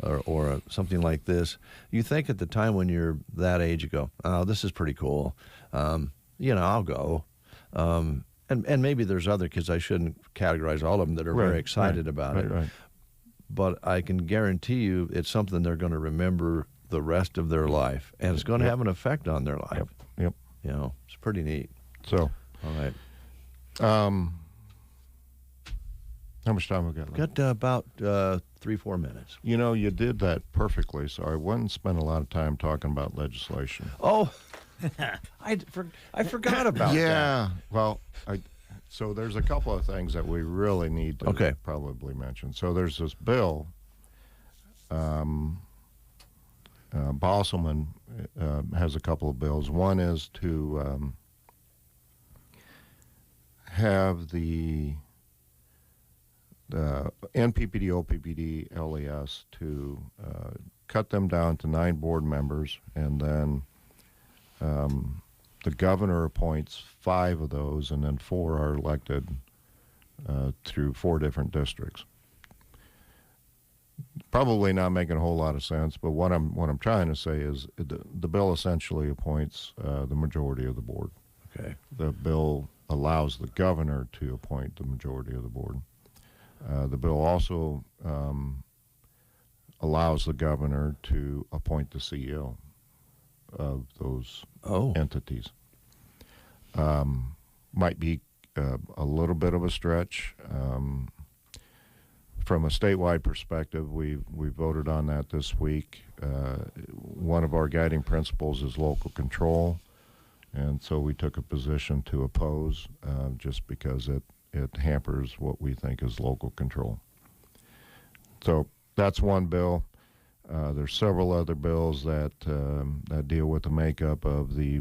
or something like this, you think at the time when you're that age, you go, oh, this is pretty cool. I'll go. And maybe there's other kids, I shouldn't categorize all of them, that are very excited about it. Right. But I can guarantee you it's something they're going to remember the rest of their life. And it's going to have an effect on their life. Yep. It's pretty neat. So. All right. How much time we got left? Got about 3-4 minutes. You did that perfectly, so I wouldn't spend a lot of time talking about legislation. Oh, I forgot about that. Yeah, well, so there's a couple of things that we really need to probably mention. So there's this bill, Bosselman has a couple of bills. One is to have the NPPD, OPPD, LES to cut them down to 9 board members, and then the governor appoints 5 of those, and then 4 are elected through 4 different districts. Probably not making a whole lot of sense, but what I'm trying to say is the bill essentially appoints the majority of the board. Okay. The bill allows the governor to appoint the majority of the board. The bill also allows the governor to appoint the CEO of those entities. Might be a little bit of a stretch. From a statewide perspective, we voted on that this week. One of our guiding principles is local control, and so we took a position to oppose just because it hampers what we think is local control. So that's one bill. There's several other bills that deal with the makeup of the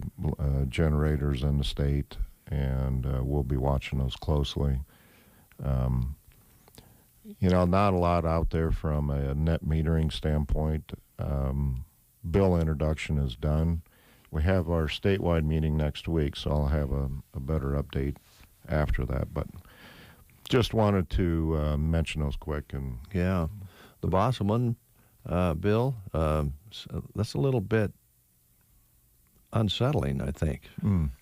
generators in the state, and we'll be watching those closely. Not a lot out there from a net metering standpoint. Bill introduction is done. We have our statewide meeting next week, so I'll have a better update after that. But just wanted to mention those quick. And the Bosselman bill, that's a little bit unsettling, I think.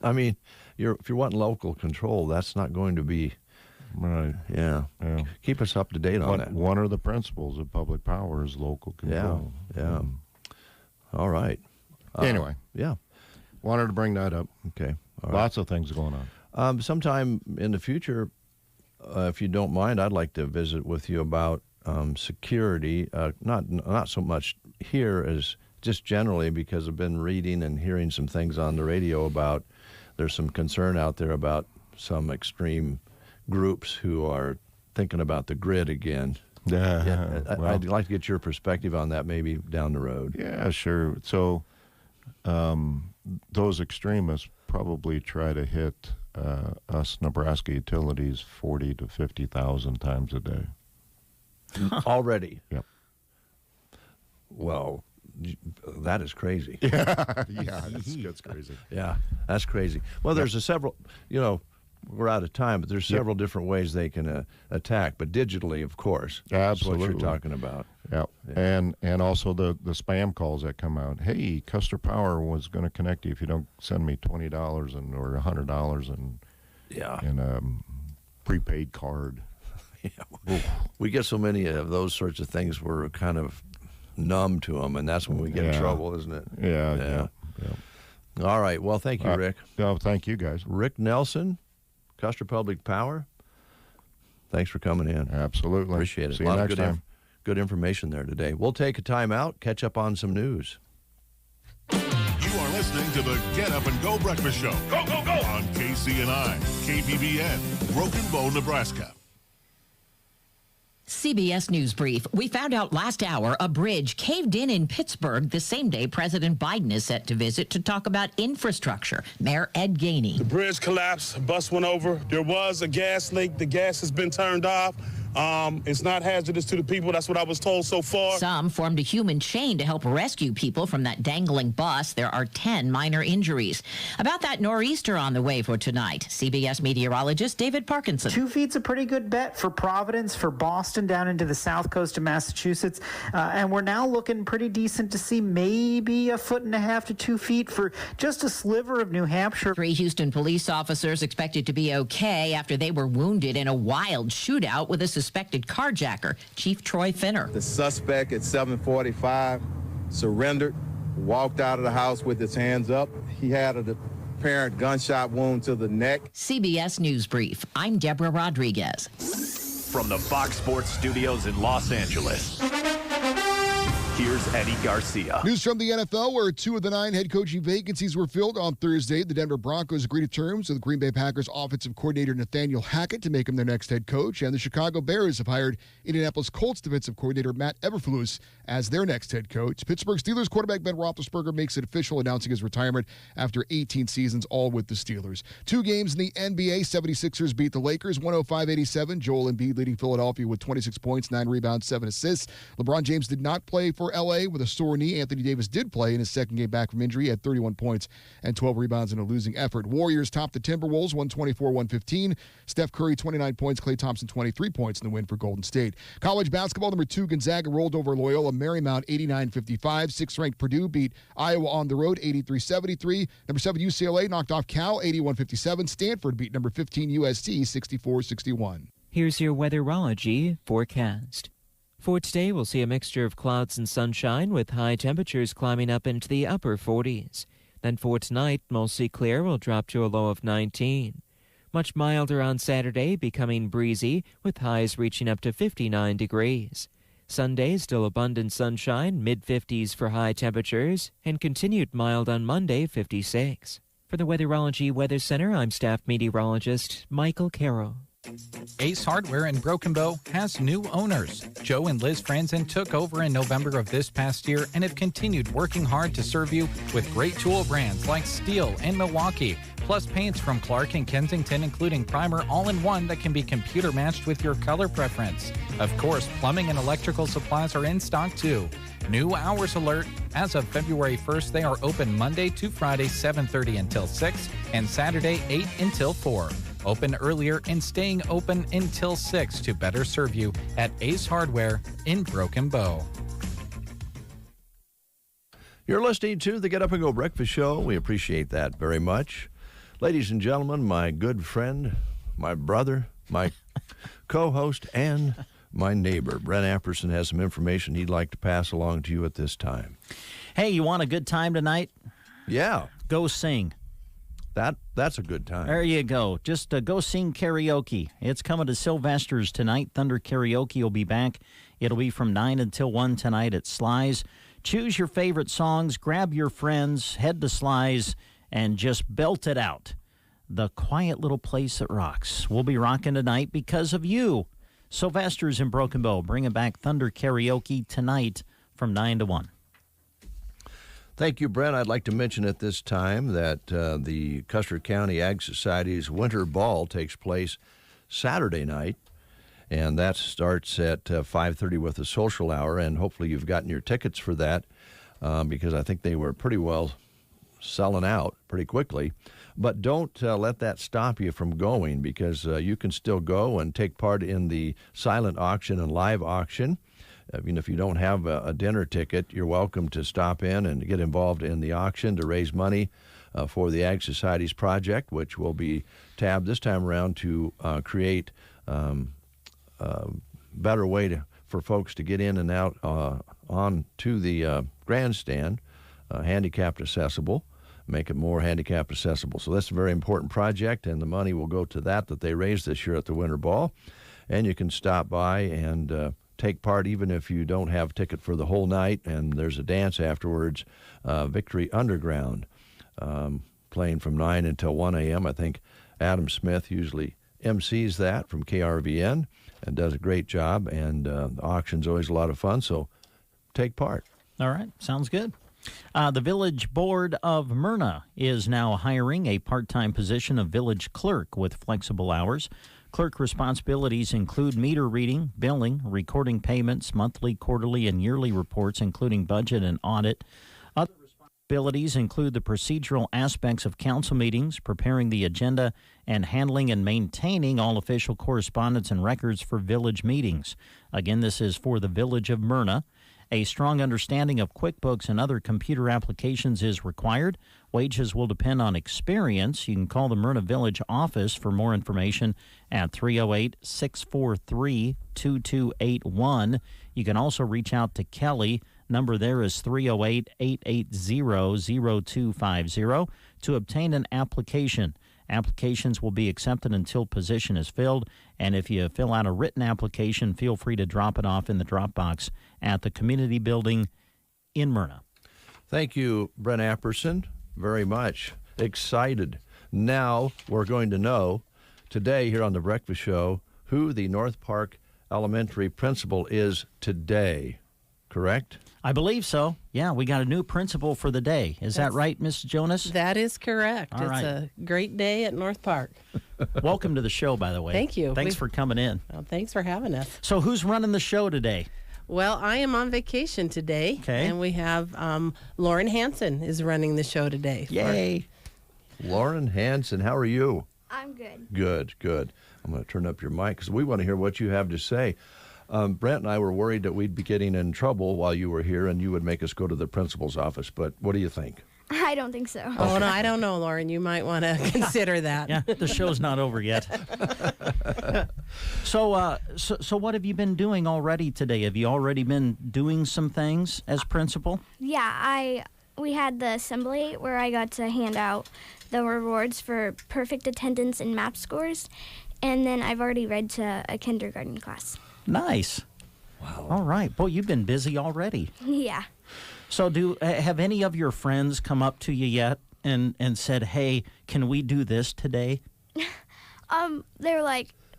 I mean, if you're wanting local control, that's not going to be right. Yeah. Keep us up to date on that. One of the principles of public power is local control. Yeah. All right. Anyway. Yeah. wanted to bring that up. Okay. Lots of things going on. Sometime in the future, if you don't mind, I'd like to visit with you about security. Not so much here as just generally, because I've been reading and hearing some things on the radio about there's some concern out there about some extreme groups who are thinking about the grid again. I'd like to get your perspective on that maybe down the road. Yeah, sure. So those extremists probably try to hit us Nebraska utilities 40 to 50,000 times a day. Already? Yep. Well, that is crazy. That's crazy. Yeah, that's crazy. Well, there's several, we're out of time, but there's several different ways they can attack, but digitally, of course. Absolutely. That's what you're talking about. Yep. Yeah. And also the spam calls that come out. Hey, Custer Power was going to connect you if you don't send me $20 or $100 in a prepaid card. Yeah. We get so many of those sorts of things, we're kind of numb to them, and that's when we get in trouble, isn't it? Yeah. All right. Well, thank you, Rick. Thank you, guys. Rick Nelson, Custer Public Power. Thanks for coming in. Absolutely. Appreciate it. See you next time. Good information there today. We'll take a time out, catch up on some news. You are listening to the Get Up and Go Breakfast Show. Go, go, go! On KCNI, KBBN, Broken Bow, Nebraska. CBS News Brief. We found out last hour a bridge caved in Pittsburgh the same day President Biden is set to visit to talk about infrastructure. Mayor Ed Gainey. The bridge collapsed, a bus went over. There was a gas leak. The gas has been turned off. It's not hazardous to the people. That's what I was told so far. Some formed a human chain to help rescue people from that dangling bus. There are 10 minor injuries. About that nor'easter on the way for tonight, CBS meteorologist David Parkinson. 2 feet's a pretty good bet for Providence, for Boston, down into the south coast of Massachusetts. And we're now looking pretty decent to see maybe 1.5 to 2 feet for just a sliver of New Hampshire. 3 Houston police officers expected to be okay after they were wounded in a wild shootout with a suspected carjacker. Chief Troy Finner. The suspect at 7:45 surrendered, walked out of the house with his hands up. He had an apparent gunshot wound to the neck. CBS News Brief. I'm Deborah Rodriguez. From the Fox Sports Studios in Los Angeles, here's Eddie Garcia. News from the NFL, where 2 of the 9 head coaching vacancies were filled on Thursday. The Denver Broncos agreed to terms with Green Bay Packers offensive coordinator Nathaniel Hackett to make him their next head coach, and the Chicago Bears have hired Indianapolis Colts defensive coordinator Matt Eberflus as their next head coach. Pittsburgh Steelers quarterback Ben Roethlisberger makes it official, announcing his retirement after 18 seasons, all with the Steelers. 2 games in the NBA, 76ers beat the Lakers 105-87. Joel Embiid leading Philadelphia with 26 points, 9 rebounds, 7 assists. LeBron James did not play for L.A. with a sore knee. Anthony Davis did play in his second game back from injury at 31 points and 12 rebounds in a losing effort. Warriors topped the Timberwolves 124-115. Steph Curry 29 points, Klay Thompson 23 points in the win for Golden State. College basketball, number 2 Gonzaga rolled over Loyola Marymount 89-55. 6th-ranked Purdue beat Iowa on the road 83-73. Number 7 UCLA knocked off Cal 81-57. Stanford beat number 15 USC 64-61. Here's your weatherology forecast. For today, we'll see a mixture of clouds and sunshine with high temperatures climbing up into the upper 40s. Then for tonight, mostly clear, will drop to a low of 19. Much milder on Saturday, becoming breezy with highs reaching up to 59 degrees. Sunday, still abundant sunshine, mid-50s for high temperatures, and continued mild on Monday, 56. For the Weatherology Weather Center, I'm staff meteorologist Michael Carroll. Ace Hardware in Broken Bow has new owners. Joe and Liz Franzen took over in November of this past year and have continued working hard to serve you with great tool brands like Steel and Milwaukee, plus paints from Clark and Kensington, including primer all-in-one that can be computer matched with your color preference. Of course, plumbing and electrical supplies are in stock too. New hours alert. As of February 1st, they are open Monday to Friday, 7:30 until 6, and Saturday, 8 until 4. Open earlier and staying open until 6 to better serve you at Ace Hardware in Broken Bow. You're listening to the Get Up and Go Breakfast Show. We appreciate that very much. Ladies and gentlemen, my good friend, my brother, my co-host, and my neighbor, Brent Apperson, has some information he'd like to pass along to you at this time. Hey, you want a good time tonight? Yeah. go sing. That's a good time. There you go. Just go sing karaoke. It's coming to Sylvester's tonight. Thunder Karaoke will be back. It'll be from 9 until 1 tonight at Sly's. Choose your favorite songs, grab your friends, head to Sly's, and just belt it out. The quiet little place that rocks. We'll be rocking tonight because of you. Sylvester's in Broken Bow, bringing back Thunder Karaoke tonight from 9 to 1. Thank you, Brent. I'd like to mention at this time that the Custer County Ag Society's Winter Ball takes place Saturday night, and that starts at 5:30 with a social hour, and hopefully you've gotten your tickets for that because I think they were pretty well selling out pretty quickly. But don't let that stop you from going because you can still go and take part in the silent auction and live auction. I mean, if you don't have a dinner ticket, you're welcome to stop in and get involved in the auction to raise money for the Ag Society's project, which will be tabbed this time around to create a better way for folks to get in and out on to the grandstand, handicapped accessible, make it more handicapped accessible. So that's a very important project, and the money will go to that they raised this year at the Winter Ball. And you can stop by and take part even if you don't have a ticket for the whole night, and there's a dance afterwards, Victory Underground, playing from 9 until 1 a.m. I think Adam Smith usually MCs that from KRVN and does a great job, and the auction's always a lot of fun, so take part. All right, sounds good. The Village Board of Myrna is now hiring a part-time position of village clerk with flexible hours. Clerk responsibilities include meter reading, billing, recording payments, monthly, quarterly, and yearly reports, including budget and audit. Other responsibilities include the procedural aspects of council meetings, preparing the agenda, and handling and maintaining all official correspondence and records for village meetings. Again, this is for the Village of Myrna. A strong understanding of QuickBooks and other computer applications is required. Wages will depend on experience. You can call the Myrna Village office for more information at 308-643-2281. You can also reach out to Kelly. Number there is 308-880-0250 to obtain an application. Applications will be accepted until position is filled, and if you fill out a written application, feel free to drop it off in the drop box at the community building in Myrna. Thank you, Brent Apperson, very much. Excited. Now we're going to know today here on The Breakfast Show who the North Park Elementary principal is today, correct? I believe so. Yeah, we got a new principal for the day. Is that right, Ms. Jonas? That is correct. All right. It's a great day at North Park. Welcome to the show, by the way. Thank you. Thanks for coming in. Well, thanks for having us. So who's running the show today? Well, I am on vacation today, and we have Lauren Hansen is running the show today. Yay. Lauren Hansen, how are you? I'm good. Good. I'm going to turn up your mic because we want to hear what you have to say. Brent and I were worried that we'd be getting in trouble while you were here and you would make us go to the principal's office, but what do you think? I don't think so. Oh, no, I don't know, Lauren. You might want to consider that. Yeah, the show's not over yet. So what have you been doing already today? Have you already been doing some things as principal? Yeah, we had the assembly where I got to hand out the rewards for perfect attendance and MAP scores, and then I've already read to a kindergarten class. Nice. Wow. All right. Boy, you've been busy already. Yeah. So have any of your friends come up to you yet and said, hey, can we do this today?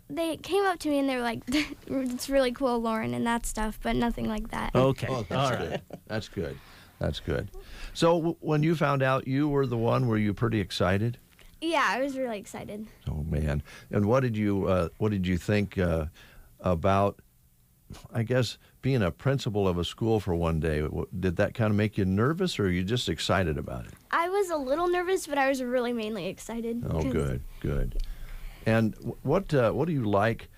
They came up to me and they were like, it's really cool, Lauren, and that stuff, but nothing like that. Okay. Oh, all right. That's good. So when you found out you were the one, were you pretty excited? Yeah, I was really excited. Oh, man. And what did you think about, I guess, being a principal of a school for one day? Did that kind of make you nervous, or are you just excited about it? I was a little nervous, but I was really mainly excited. Oh, good. And what do you like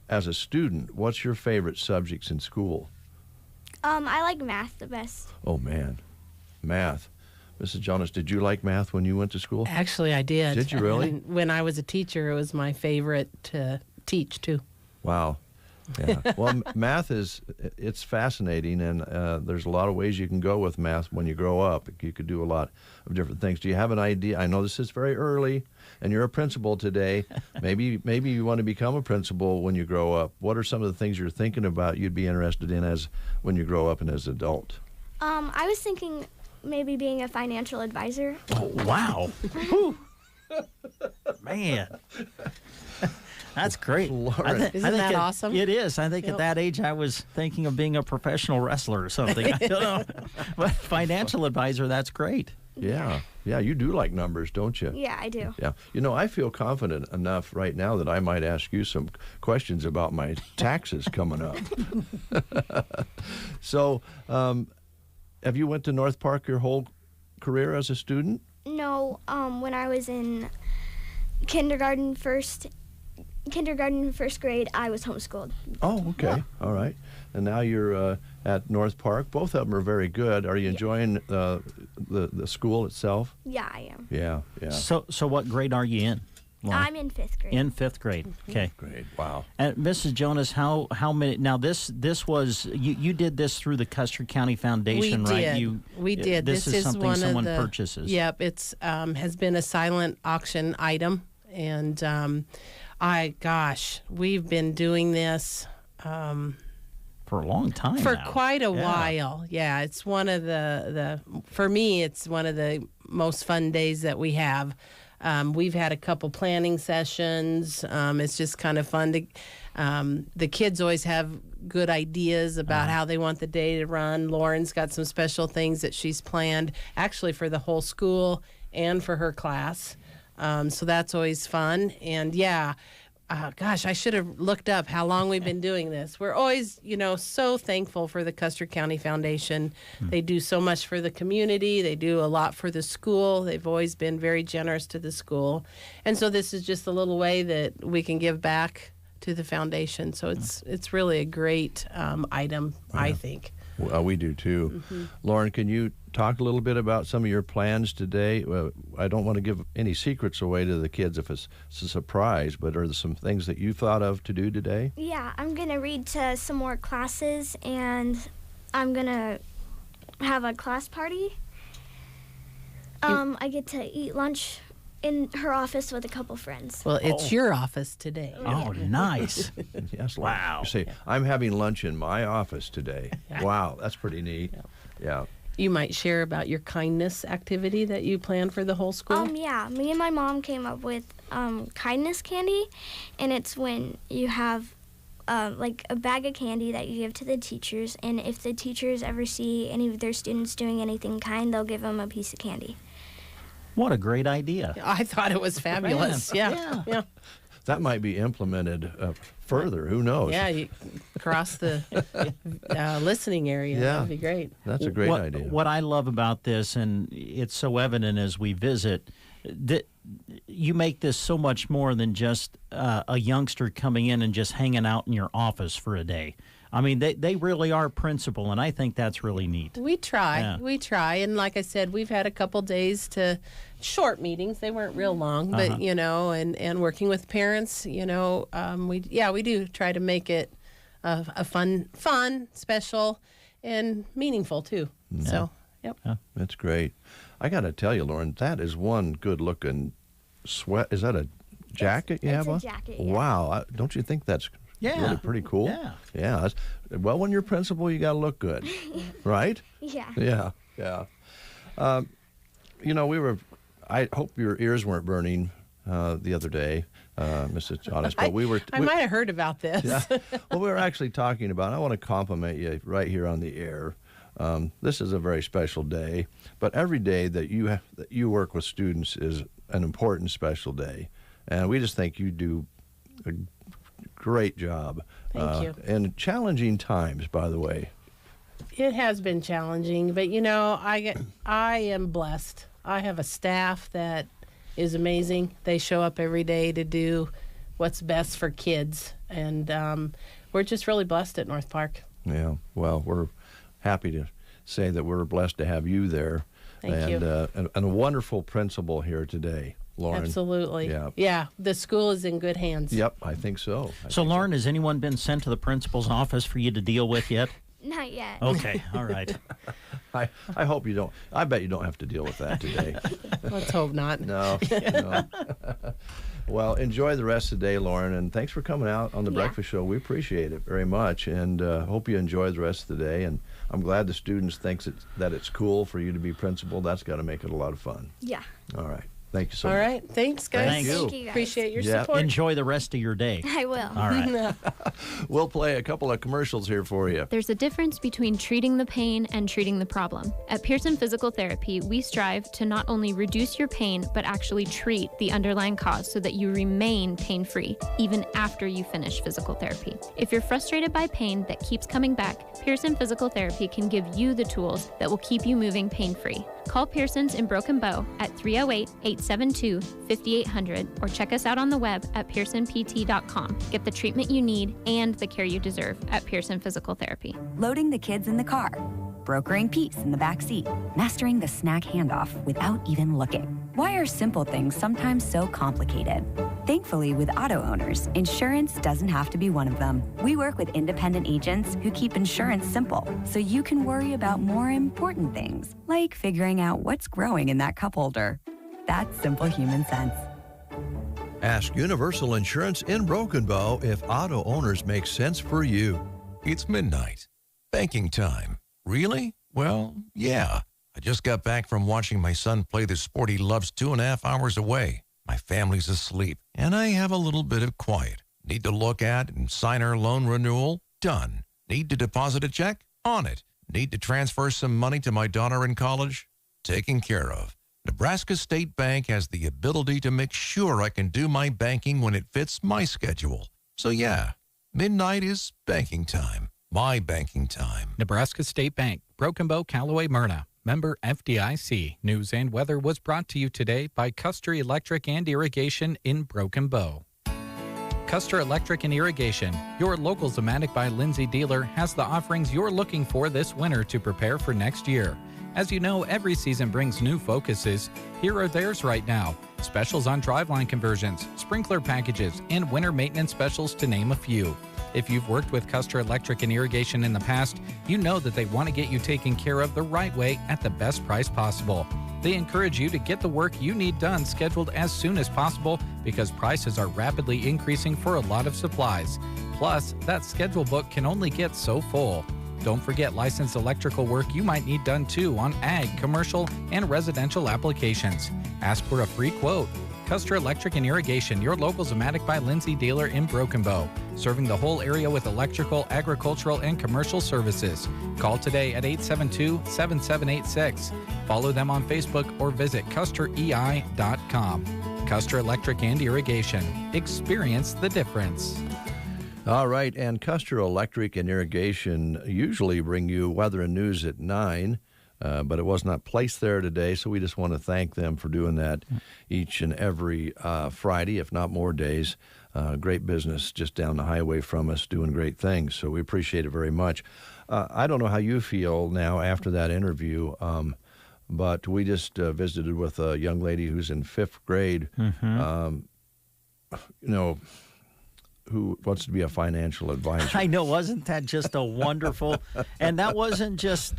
as a student? What's your favorite subjects in school? I like math the best. Oh, man. Math. Mrs. Jonas, did you like math when you went to school? Actually, I did. Did you really? And when I was a teacher, it was my favorite to teach, too. Wow. Yeah. Well, math it's fascinating, and there's a lot of ways you can go with math when you grow up. You could do a lot of different things. Do you have an idea? I know this is very early, and you're a principal today. Maybe you want to become a principal when you grow up. What are some of the things you're thinking about you'd be interested in when you grow up and as an adult? I was thinking maybe being a financial advisor. Oh, wow. Man. That's great. Isn't that awesome? It is. I think at that age I was thinking of being a professional wrestler or something. I don't know. But financial advisor, that's great. Yeah. Yeah, you do like numbers, don't you? Yeah, I do. Yeah. You know, I feel confident enough right now that I might ask you some questions about my taxes coming up. So, have you went to North Park your whole career as a student? No, when I was in kindergarten, first grade, I was homeschooled. Oh, okay. Yeah. All right. And now you're at North Park. Both of them are very good. Are you enjoying the school itself? Yeah, I am. Yeah. So what grade are you in, Lauren? I'm in 5th grade. In 5th grade. Okay. Great. Wow. And Mrs. Jonas, how many? Now this was you did this through the Custer County Foundation, right? We did. This is something one someone of the, purchases. Yep. It's has been a silent auction item, and we've been doing this for a long time. For now. quite a while. Yeah, it's one of for me, it's one of the most fun days that we have. We've had a couple planning sessions. It's just kind of fun to. The kids always have good ideas about how they want the day to run. Lauren's got some special things that she's planned, actually for the whole school and for her class. So that's always fun. And I should have looked up how long we've been doing this. We're always, so thankful for the Custer County Foundation. They do so much for the community. They do a lot for the school. They've always been very generous to the school. And so this is just a little way that we can give back to the foundation. So it's really a great item, I think. Well, we do too. Mm-hmm. Lauren, can you talk a little bit about some of your plans today? I don't want to give any secrets away to the kids if it's a surprise, but are there some things that you thought of to do today? Yeah, I'm going to read to some more classes, and I'm going to have a class party. I get to eat lunch in her office with a couple friends. Well, it's your office today. Oh, nice. Yes. Wow. You say, I'm having lunch in my office today. Wow, that's pretty neat. Yeah. You might share about your kindness activity that you plan for the whole school? Yeah. Me and my mom came up with kindness candy, and it's when you have like a bag of candy that you give to the teachers, and if the teachers ever see any of their students doing anything kind, they'll give them a piece of candy. What a great idea. I thought it was fabulous. Yeah. That might be implemented further. Who knows? Yeah, you cross the listening area. Yeah. That'd be great. That's a great idea. What I love about this, and it's so evident as we visit, that you make this so much more than just a youngster coming in and just hanging out in your office for a day. I mean, they really are principal, and I think that's really neat. We try. Yeah. We try. And like I said, we've had a couple days to short meetings. They weren't real long, but, and working with parents, we do try to make it a fun, special, and meaningful, too. Yeah. So, yep. Yeah, that's great. I got to tell you, Lauren, that is one good-looking sweat. Is that a jacket you have on? It's a jacket, yeah. Wow. Don't you think that's really pretty cool? Yeah. Well, when you're principal, you got to look good, right? Yeah. Yeah. I hope your ears weren't burning the other day, Mrs. Jonas, but I might have heard about this. Yeah. Well, we were actually talking about, I want to compliment you right here on the air. This is a very special day, but every day that you work with students is an important special day, and we just think you do a great job. Thank you. And challenging times, by the way. It has been challenging, but I am blessed. I have a staff that is amazing. They show up every day to do what's best for kids, and we're just really blessed at North Park. Yeah. Well, we're happy to say that we're blessed to have you there. Thank you. And a wonderful principal here today. Lauren. Absolutely. Yeah. The school is in good hands. Yep, I think so. So, Lauren, has anyone been sent to the principal's office for you to deal with yet? Not yet. Okay, all right. I hope you don't. I bet you don't have to deal with that today. Let's hope not. No. Well, enjoy the rest of the day, Lauren, and thanks for coming out on the Breakfast Show. We appreciate it very much, and hope you enjoy the rest of the day. And I'm glad the students think that it's cool for you to be principal. That's got to make it a lot of fun. Yeah. All right. Thank you so much. All right. Thanks, guys. Thank you. Guys. Appreciate your support. Enjoy the rest of your day. I will. All right. We'll play a couple of commercials here for you. There's a difference between treating the pain and treating the problem. At Pearson Physical Therapy, we strive to not only reduce your pain, but actually treat the underlying cause so that you remain pain-free, even after you finish physical therapy. If you're frustrated by pain that keeps coming back, Pearson Physical Therapy can give you the tools that will keep you moving pain-free. Call Pearson's in Broken Bow at 308-872-5800 or check us out on the web at pearsonpt.com. Get the treatment you need and the care you deserve at Pearson Physical Therapy. Loading the kids in the car, brokering peace in the back seat, mastering the snack handoff without even looking. Why are simple things sometimes so complicated? Thankfully, with auto owners, insurance doesn't have to be one of them. We work with independent agents who keep insurance simple, so you can worry about more important things, like figuring out what's growing in that cup holder. That's simple human sense. Ask Universal Insurance in Broken Bow if auto owners make sense for you. It's midnight. Banking time. Really? Well, yeah. I just got back from watching my son play the sport he loves 2.5 hours away. My family's asleep, and I have a little bit of quiet. Need to look at and sign our loan renewal? Done. Need to deposit a check? On it. Need to transfer some money to my daughter in college? Taken care of. Nebraska State Bank has the ability to make sure I can do my banking when it fits my schedule. So yeah, midnight is banking time. My banking time. Nebraska State Bank, Broken Bow, Callaway, Myrna. Member FDIC. News and weather was brought to you today by Custer Electric and Irrigation in Broken Bow. Custer Electric and Irrigation, your local Zematic by Lindsay dealer, has the offerings you're looking for this winter to prepare for next year. As you know, every season brings new focuses. Here are theirs right now. Specials on driveline conversions, sprinkler packages, and winter maintenance specials to name a few. If you've worked with Custer Electric and Irrigation in the past, you know that they want to get you taken care of the right way at the best price possible. They encourage you to get the work you need done scheduled as soon as possible because prices are rapidly increasing for a lot of supplies. Plus, that schedule book can only get so full. Don't forget licensed electrical work you might need done too on ag, commercial, and residential applications. Ask for a free quote. Custer Electric and Irrigation, your local Zematic by Lindsay dealer in Broken Bow, serving the whole area with electrical, agricultural, and commercial services. Call today at 872-7786. Follow them on Facebook or visit custerei.com. Custer Electric and Irrigation. Experience the difference. All right, and Custer Electric and Irrigation usually bring you weather and news at 9. But it was not placed there today, so we just want to thank them for doing that each and every Friday, if not more days. Great business just down the highway from us, doing great things, so we appreciate it very much. I don't know how you feel now after that interview, but we just visited with a young lady who's in 5th grade, who wants to be a financial advisor. I know, wasn't that just a wonderful? And that wasn't just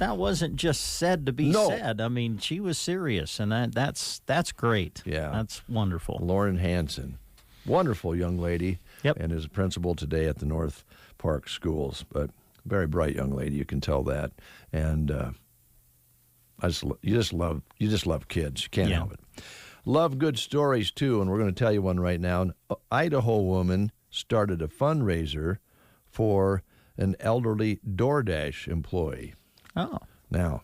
said to be said. I mean, she was serious, and that's great. Yeah, that's wonderful. Lauren Hansen, wonderful young lady. Yep, and is a principal today at the North Park Schools. But very bright young lady, you can tell that. And you just love kids. You can't help it. Love good stories too, and we're going to tell you one right now. An Idaho woman started a fundraiser for an elderly Doordash employee. Oh. Now,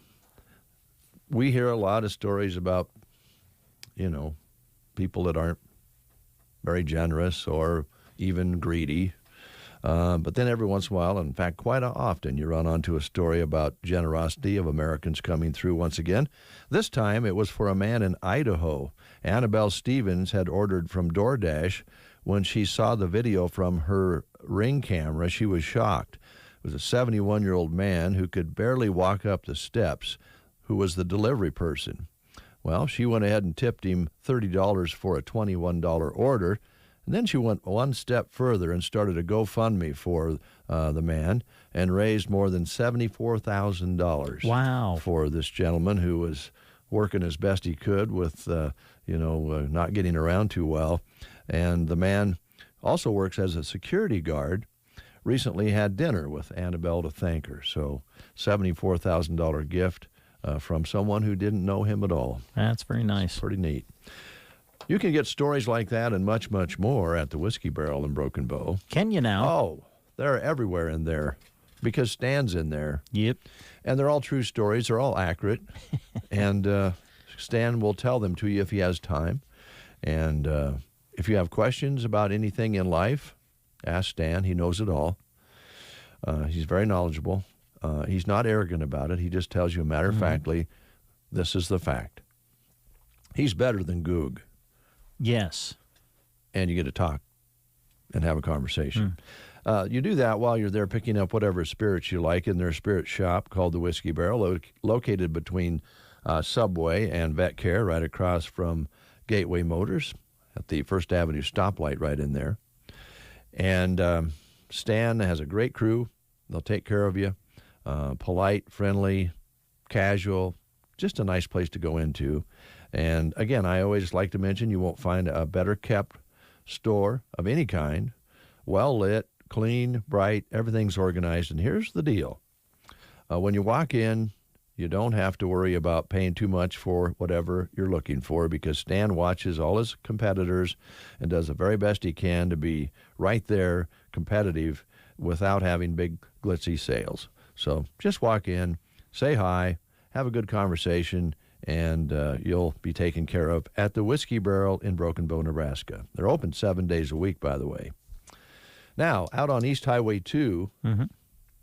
we hear a lot of stories about, people that aren't very generous or even greedy. But then every once in a while, in fact, quite often, you run onto a story about generosity of Americans coming through once again. This time, it was for a man in Idaho. Annabelle Stevens had ordered from Doordash. When she saw the video from her Ring camera, she was shocked. It was a 71-year-old man who could barely walk up the steps, who was the delivery person. Well, she went ahead and tipped him $30 for a $21 order. And then she went one step further and started a GoFundMe for the man and raised more than $74,000. Wow. For this gentleman who was working as best he could with, not getting around too well. And the man also works as a security guard. Recently had dinner with Annabelle to thank her. So $74,000 gift from someone who didn't know him at all. That's very nice. Pretty neat. You can get stories like that and much, much more at the Whiskey Barrel in Broken Bow. Can you now? Oh, they're everywhere in there because Stan's in there. Yep. And they're all true stories. They're all accurate. And Stan will tell them to you if he has time. And if you have questions about anything in life, ask Stan. He knows it all. He's very knowledgeable. He's not arrogant about it. He just tells you matter-of-factly, this is the fact. He's better than Goog. Yes. And you get to talk and have a conversation. You do that while you're there picking up whatever spirits you like in their spirit shop called the Whiskey Barrel, located between Subway and Vet Care, right across from Gateway Motors at the First Avenue stoplight right in there. And Stan has a great crew. They'll take care of you. Polite, friendly, casual, just a nice place to go into. And again, I always like to mention you won't find a better kept store of any kind. Well lit, clean, bright, everything's organized. And here's the deal. When you walk in, you don't have to worry about paying too much for whatever you're looking for because Stan watches all his competitors and does the very best he can to be right there, competitive, without having big glitzy sales. So just walk in, say hi, have a good conversation, and you'll be taken care of at the Whiskey Barrel in Broken Bow, Nebraska. They're open 7 days a week, by the way. Now, out on East Highway 2,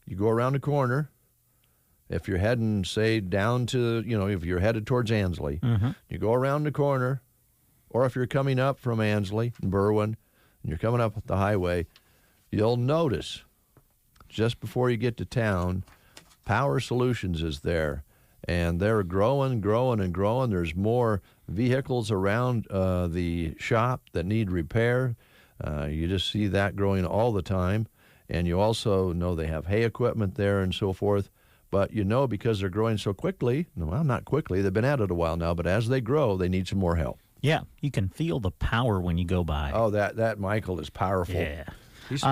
you go around the corner. If you're heading, say, down to, if you're headed towards Ansley, you go around the corner, or if you're coming up from Ansley and Berwyn, and you're coming up the highway, you'll notice just before you get to town, Power Solutions is there. And they're growing, and growing. There's more vehicles around the shop that need repair. You just see that growing all the time. And you also know they have hay equipment there and so forth. But because they're growing so quickly, well, not quickly, they've been at it a while now, but as they grow, they need some more help. Yeah, you can feel the power when you go by. Oh, that Michael is powerful. Yeah. He's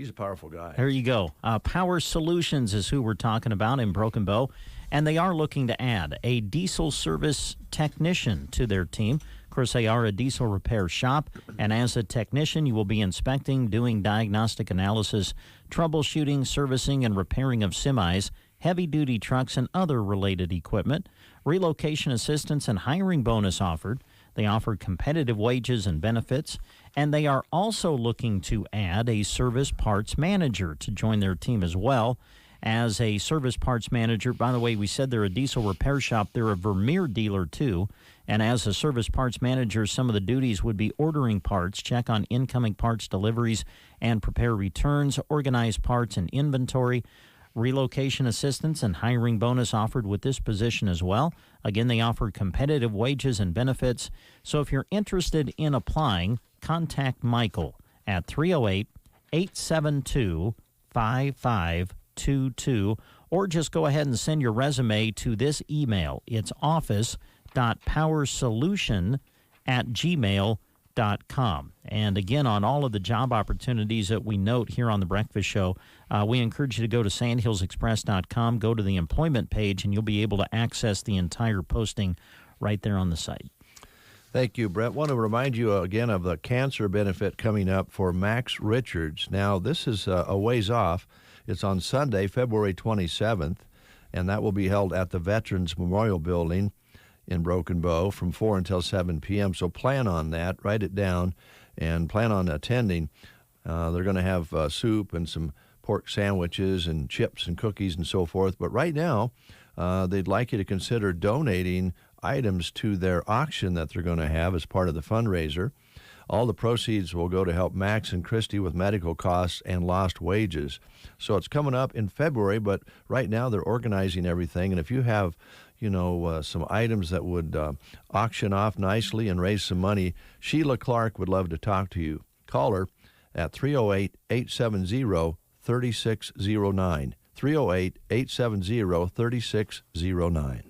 a powerful guy. There you go. Power Solutions is who we're talking about in Broken Bow. And they are looking to add a diesel service technician to their team. Of course, they are a diesel repair shop. And as a technician, you will be inspecting, doing diagnostic analysis, troubleshooting, servicing, and repairing of semis, heavy-duty trucks, and other related equipment. Relocation assistance and hiring bonus offered. They offer competitive wages and benefits. And they are also looking to add a service parts manager to join their team as well. As a service parts manager, by the way, we said they're a diesel repair shop. They're a Vermeer dealer, too. And as a service parts manager, some of the duties would be ordering parts, check on incoming parts deliveries, and prepare returns, organize parts and inventory. Relocation assistance and hiring bonus offered with this position as well. Again, they offer competitive wages and benefits. So if you're interested in applying, contact Michael at 308-872-5522, or just go ahead and send your resume to this email. It's office.powersolution@gmail.com. And again, on all of the job opportunities that we note here on The Breakfast Show, we encourage you to go to sandhillsexpress.com, go to the employment page, and you'll be able to access the entire posting right there on the site. Thank you, Brett. I want to remind you again of the cancer benefit coming up for Max Richards. Now, this is a ways off. It's on Sunday, February 27th, and that will be held at the Veterans Memorial Building in Broken Bow from 4 until 7 p.m. So plan on that, write it down, and plan on attending. They're going to have soup and some pork sandwiches and chips and cookies and so forth. But right now, they'd like you to consider donating items to their auction that they're going to have as part of the fundraiser. All the proceeds will go to help Max and Christy with medical costs and lost wages. So it's coming up in February, but right now they're organizing everything. And if you have, some items that would auction off nicely and raise some money, Sheila Clark would love to talk to you. Call her at 308-870-3609. 308-870-3609.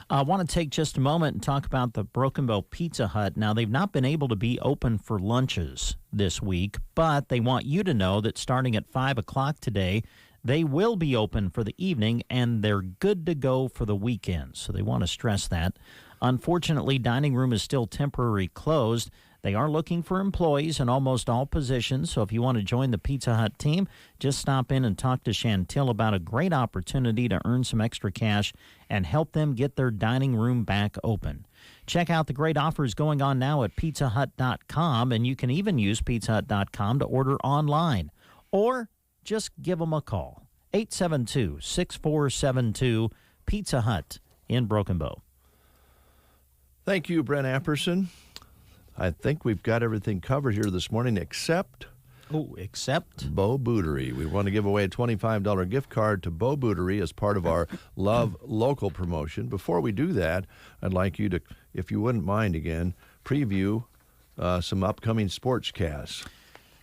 I want to take just a moment and talk about the Broken Bow Pizza Hut. Now, they've not been able to be open for lunches this week, but they want you to know that starting at 5 o'clock today, they will be open for the evening, and they're good to go for the weekend. So they want to stress that. Unfortunately, dining room is still temporarily closed. They are looking for employees in almost all positions, so if you want to join the Pizza Hut team, just stop in and talk to Chantil about a great opportunity to earn some extra cash and help them get their dining room back open. Check out the great offers going on now at pizzahut.com, and you can even use pizzahut.com to order online. Or just give them a call, 872-6472, Pizza Hut in Broken Bow. Thank you, Brent Apperson. I think we've got everything covered here this morning except Bo Bootery. We want to give away a $25 gift card to Bo Bootery as part of our Love Local promotion. Before we do that, I'd like you to, if you wouldn't mind again, preview some upcoming sportscasts.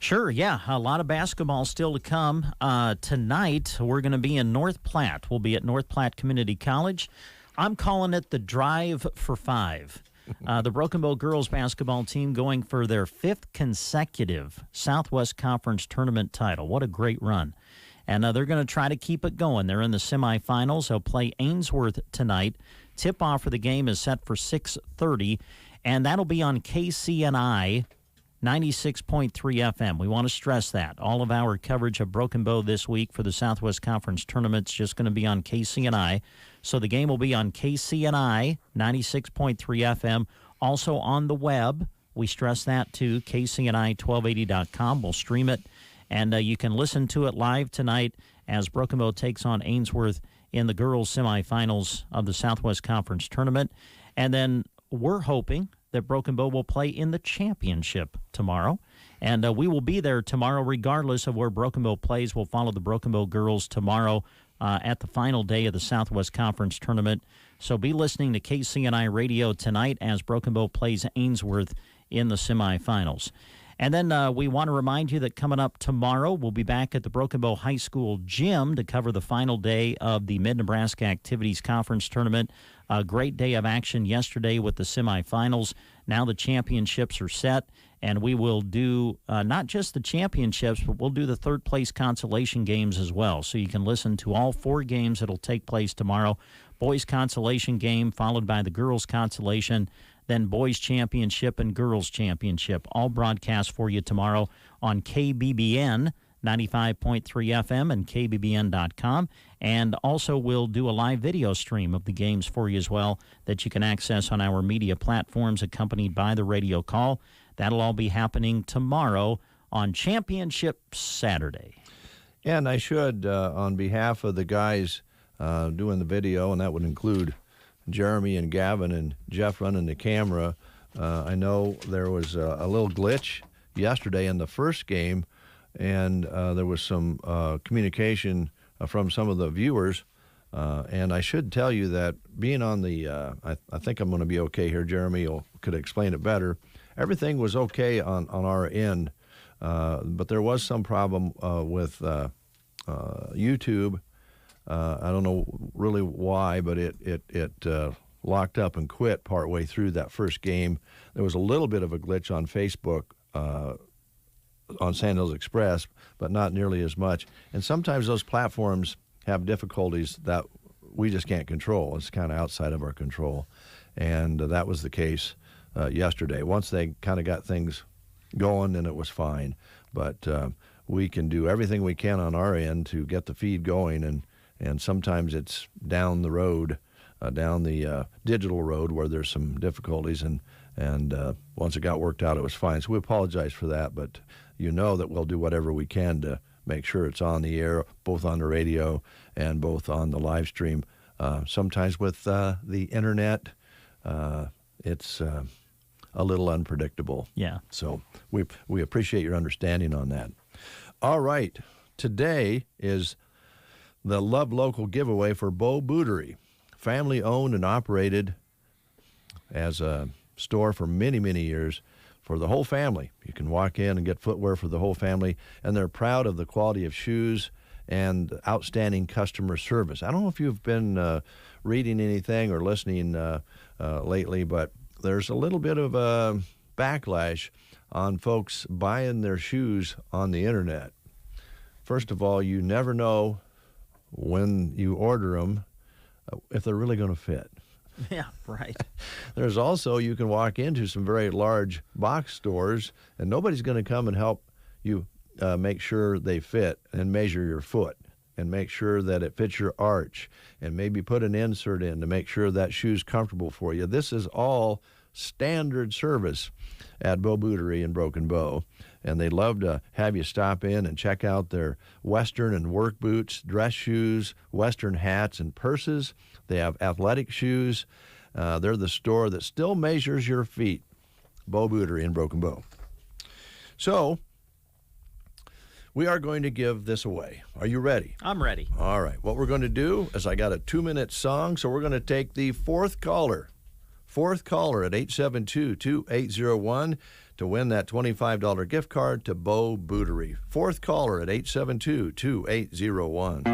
Sure, yeah. A lot of basketball still to come. Tonight, we're going to be in North Platte. We'll be at North Platte Community College. I'm calling it the Drive for Five. The Broken Bow girls basketball team going for their 5th consecutive Southwest Conference tournament title. What a great run. And they're going to try to keep it going. They're in the semifinals. They'll play Ainsworth tonight. Tip-off for the game is set for 6:30, and that'll be on KCNI 96.3 FM. We want to stress that. All of our coverage of Broken Bow this week for the Southwest Conference tournament is just going to be on KCNI. So the game will be on KCNI 96.3 FM. Also on the web, we stress that too, KCNI1280.com. We'll stream it, and you can listen to it live tonight as Broken Bow takes on Ainsworth in the girls' semifinals of the Southwest Conference tournament. And then we're hoping that Broken Bow will play in the championship tomorrow. And we will be there tomorrow regardless of where Broken Bow plays. We'll follow the Broken Bow girls tomorrow at the final day of the Southwest Conference tournament. So be listening to KCNI Radio tonight as Broken Bow plays Ainsworth in the semifinals. And then we want to remind you that coming up tomorrow, we'll be back at the Broken Bow High School gym to cover the final day of the Mid-Nebraska Activities Conference Tournament. A great day of action yesterday with the semifinals. Now the championships are set, and we will do not just the championships, but we'll do the third-place consolation games as well. So you can listen to all 4 games that will take place tomorrow. Boys consolation game followed by the girls consolation, then boys championship and girls championship. All broadcast for you tomorrow on KBBN 95.3 FM and KBBN.com. And also we'll do a live video stream of the games for you as well that you can access on our media platforms accompanied by the radio call. That'll all be happening tomorrow on Championship Saturday. And I should, on behalf of the guys doing the video, and that would include Jeremy and Gavin and Jeff running the camera, I know there was a little glitch yesterday in the first game, and there was some communication from some of the viewers. And I should tell you that being on the, I think I'm going to be okay here. Jeremy could explain it better. Everything was okay on our end, but there was some problem with YouTube. I don't know really why, but it locked up and quit partway through that first game. There was a little bit of a glitch on Facebook on Sandhills Express, but not nearly as much. And sometimes those platforms have difficulties that we just can't control. It's kind of outside of our control. And that was the case yesterday. Once they kind of got things going, then it was fine. But we can do everything we can on our end to get the feed going, and sometimes it's down the road, down the digital road where there's some difficulties, and once it got worked out, it was fine. So we apologize for that, but you know that we'll do whatever we can to make sure it's on the air, both on the radio and both on the live stream. Sometimes with the internet, it's a little unpredictable. Yeah. So we appreciate your understanding on that. All right. Today is the Love Local giveaway for Bo Bootery. family-owned and operated as a store for many, many years for the whole family. You can walk in and get footwear for the whole family, and they're proud of the quality of shoes and outstanding customer service. I don't know if you've been reading anything or listening lately, but there's a little bit of a backlash on folks buying their shoes on the internet. First of all, you never know when you order them if they're really going to fit. Yeah, right. There's also, you can walk into some very large box stores and nobody's going to come and help you make sure they fit and measure your foot and make sure that it fits your arch and maybe put an insert in to make sure that shoe's comfortable for you. This is all standard service at Bow Bootery in Broken Bow, and they'd love to have you stop in and check out their Western and work boots, dress shoes, Western hats and purses. They have athletic shoes. They're the store that still measures your feet. Bow Bootery in Broken Bow. So, we are going to give this away. Are you ready? I'm ready. All right. What we're going to do is I got a 2-minute song, so we're going to take the fourth caller at 872-2801 to win that $25 gift card to Bow Bootery. Fourth caller at 872-2801.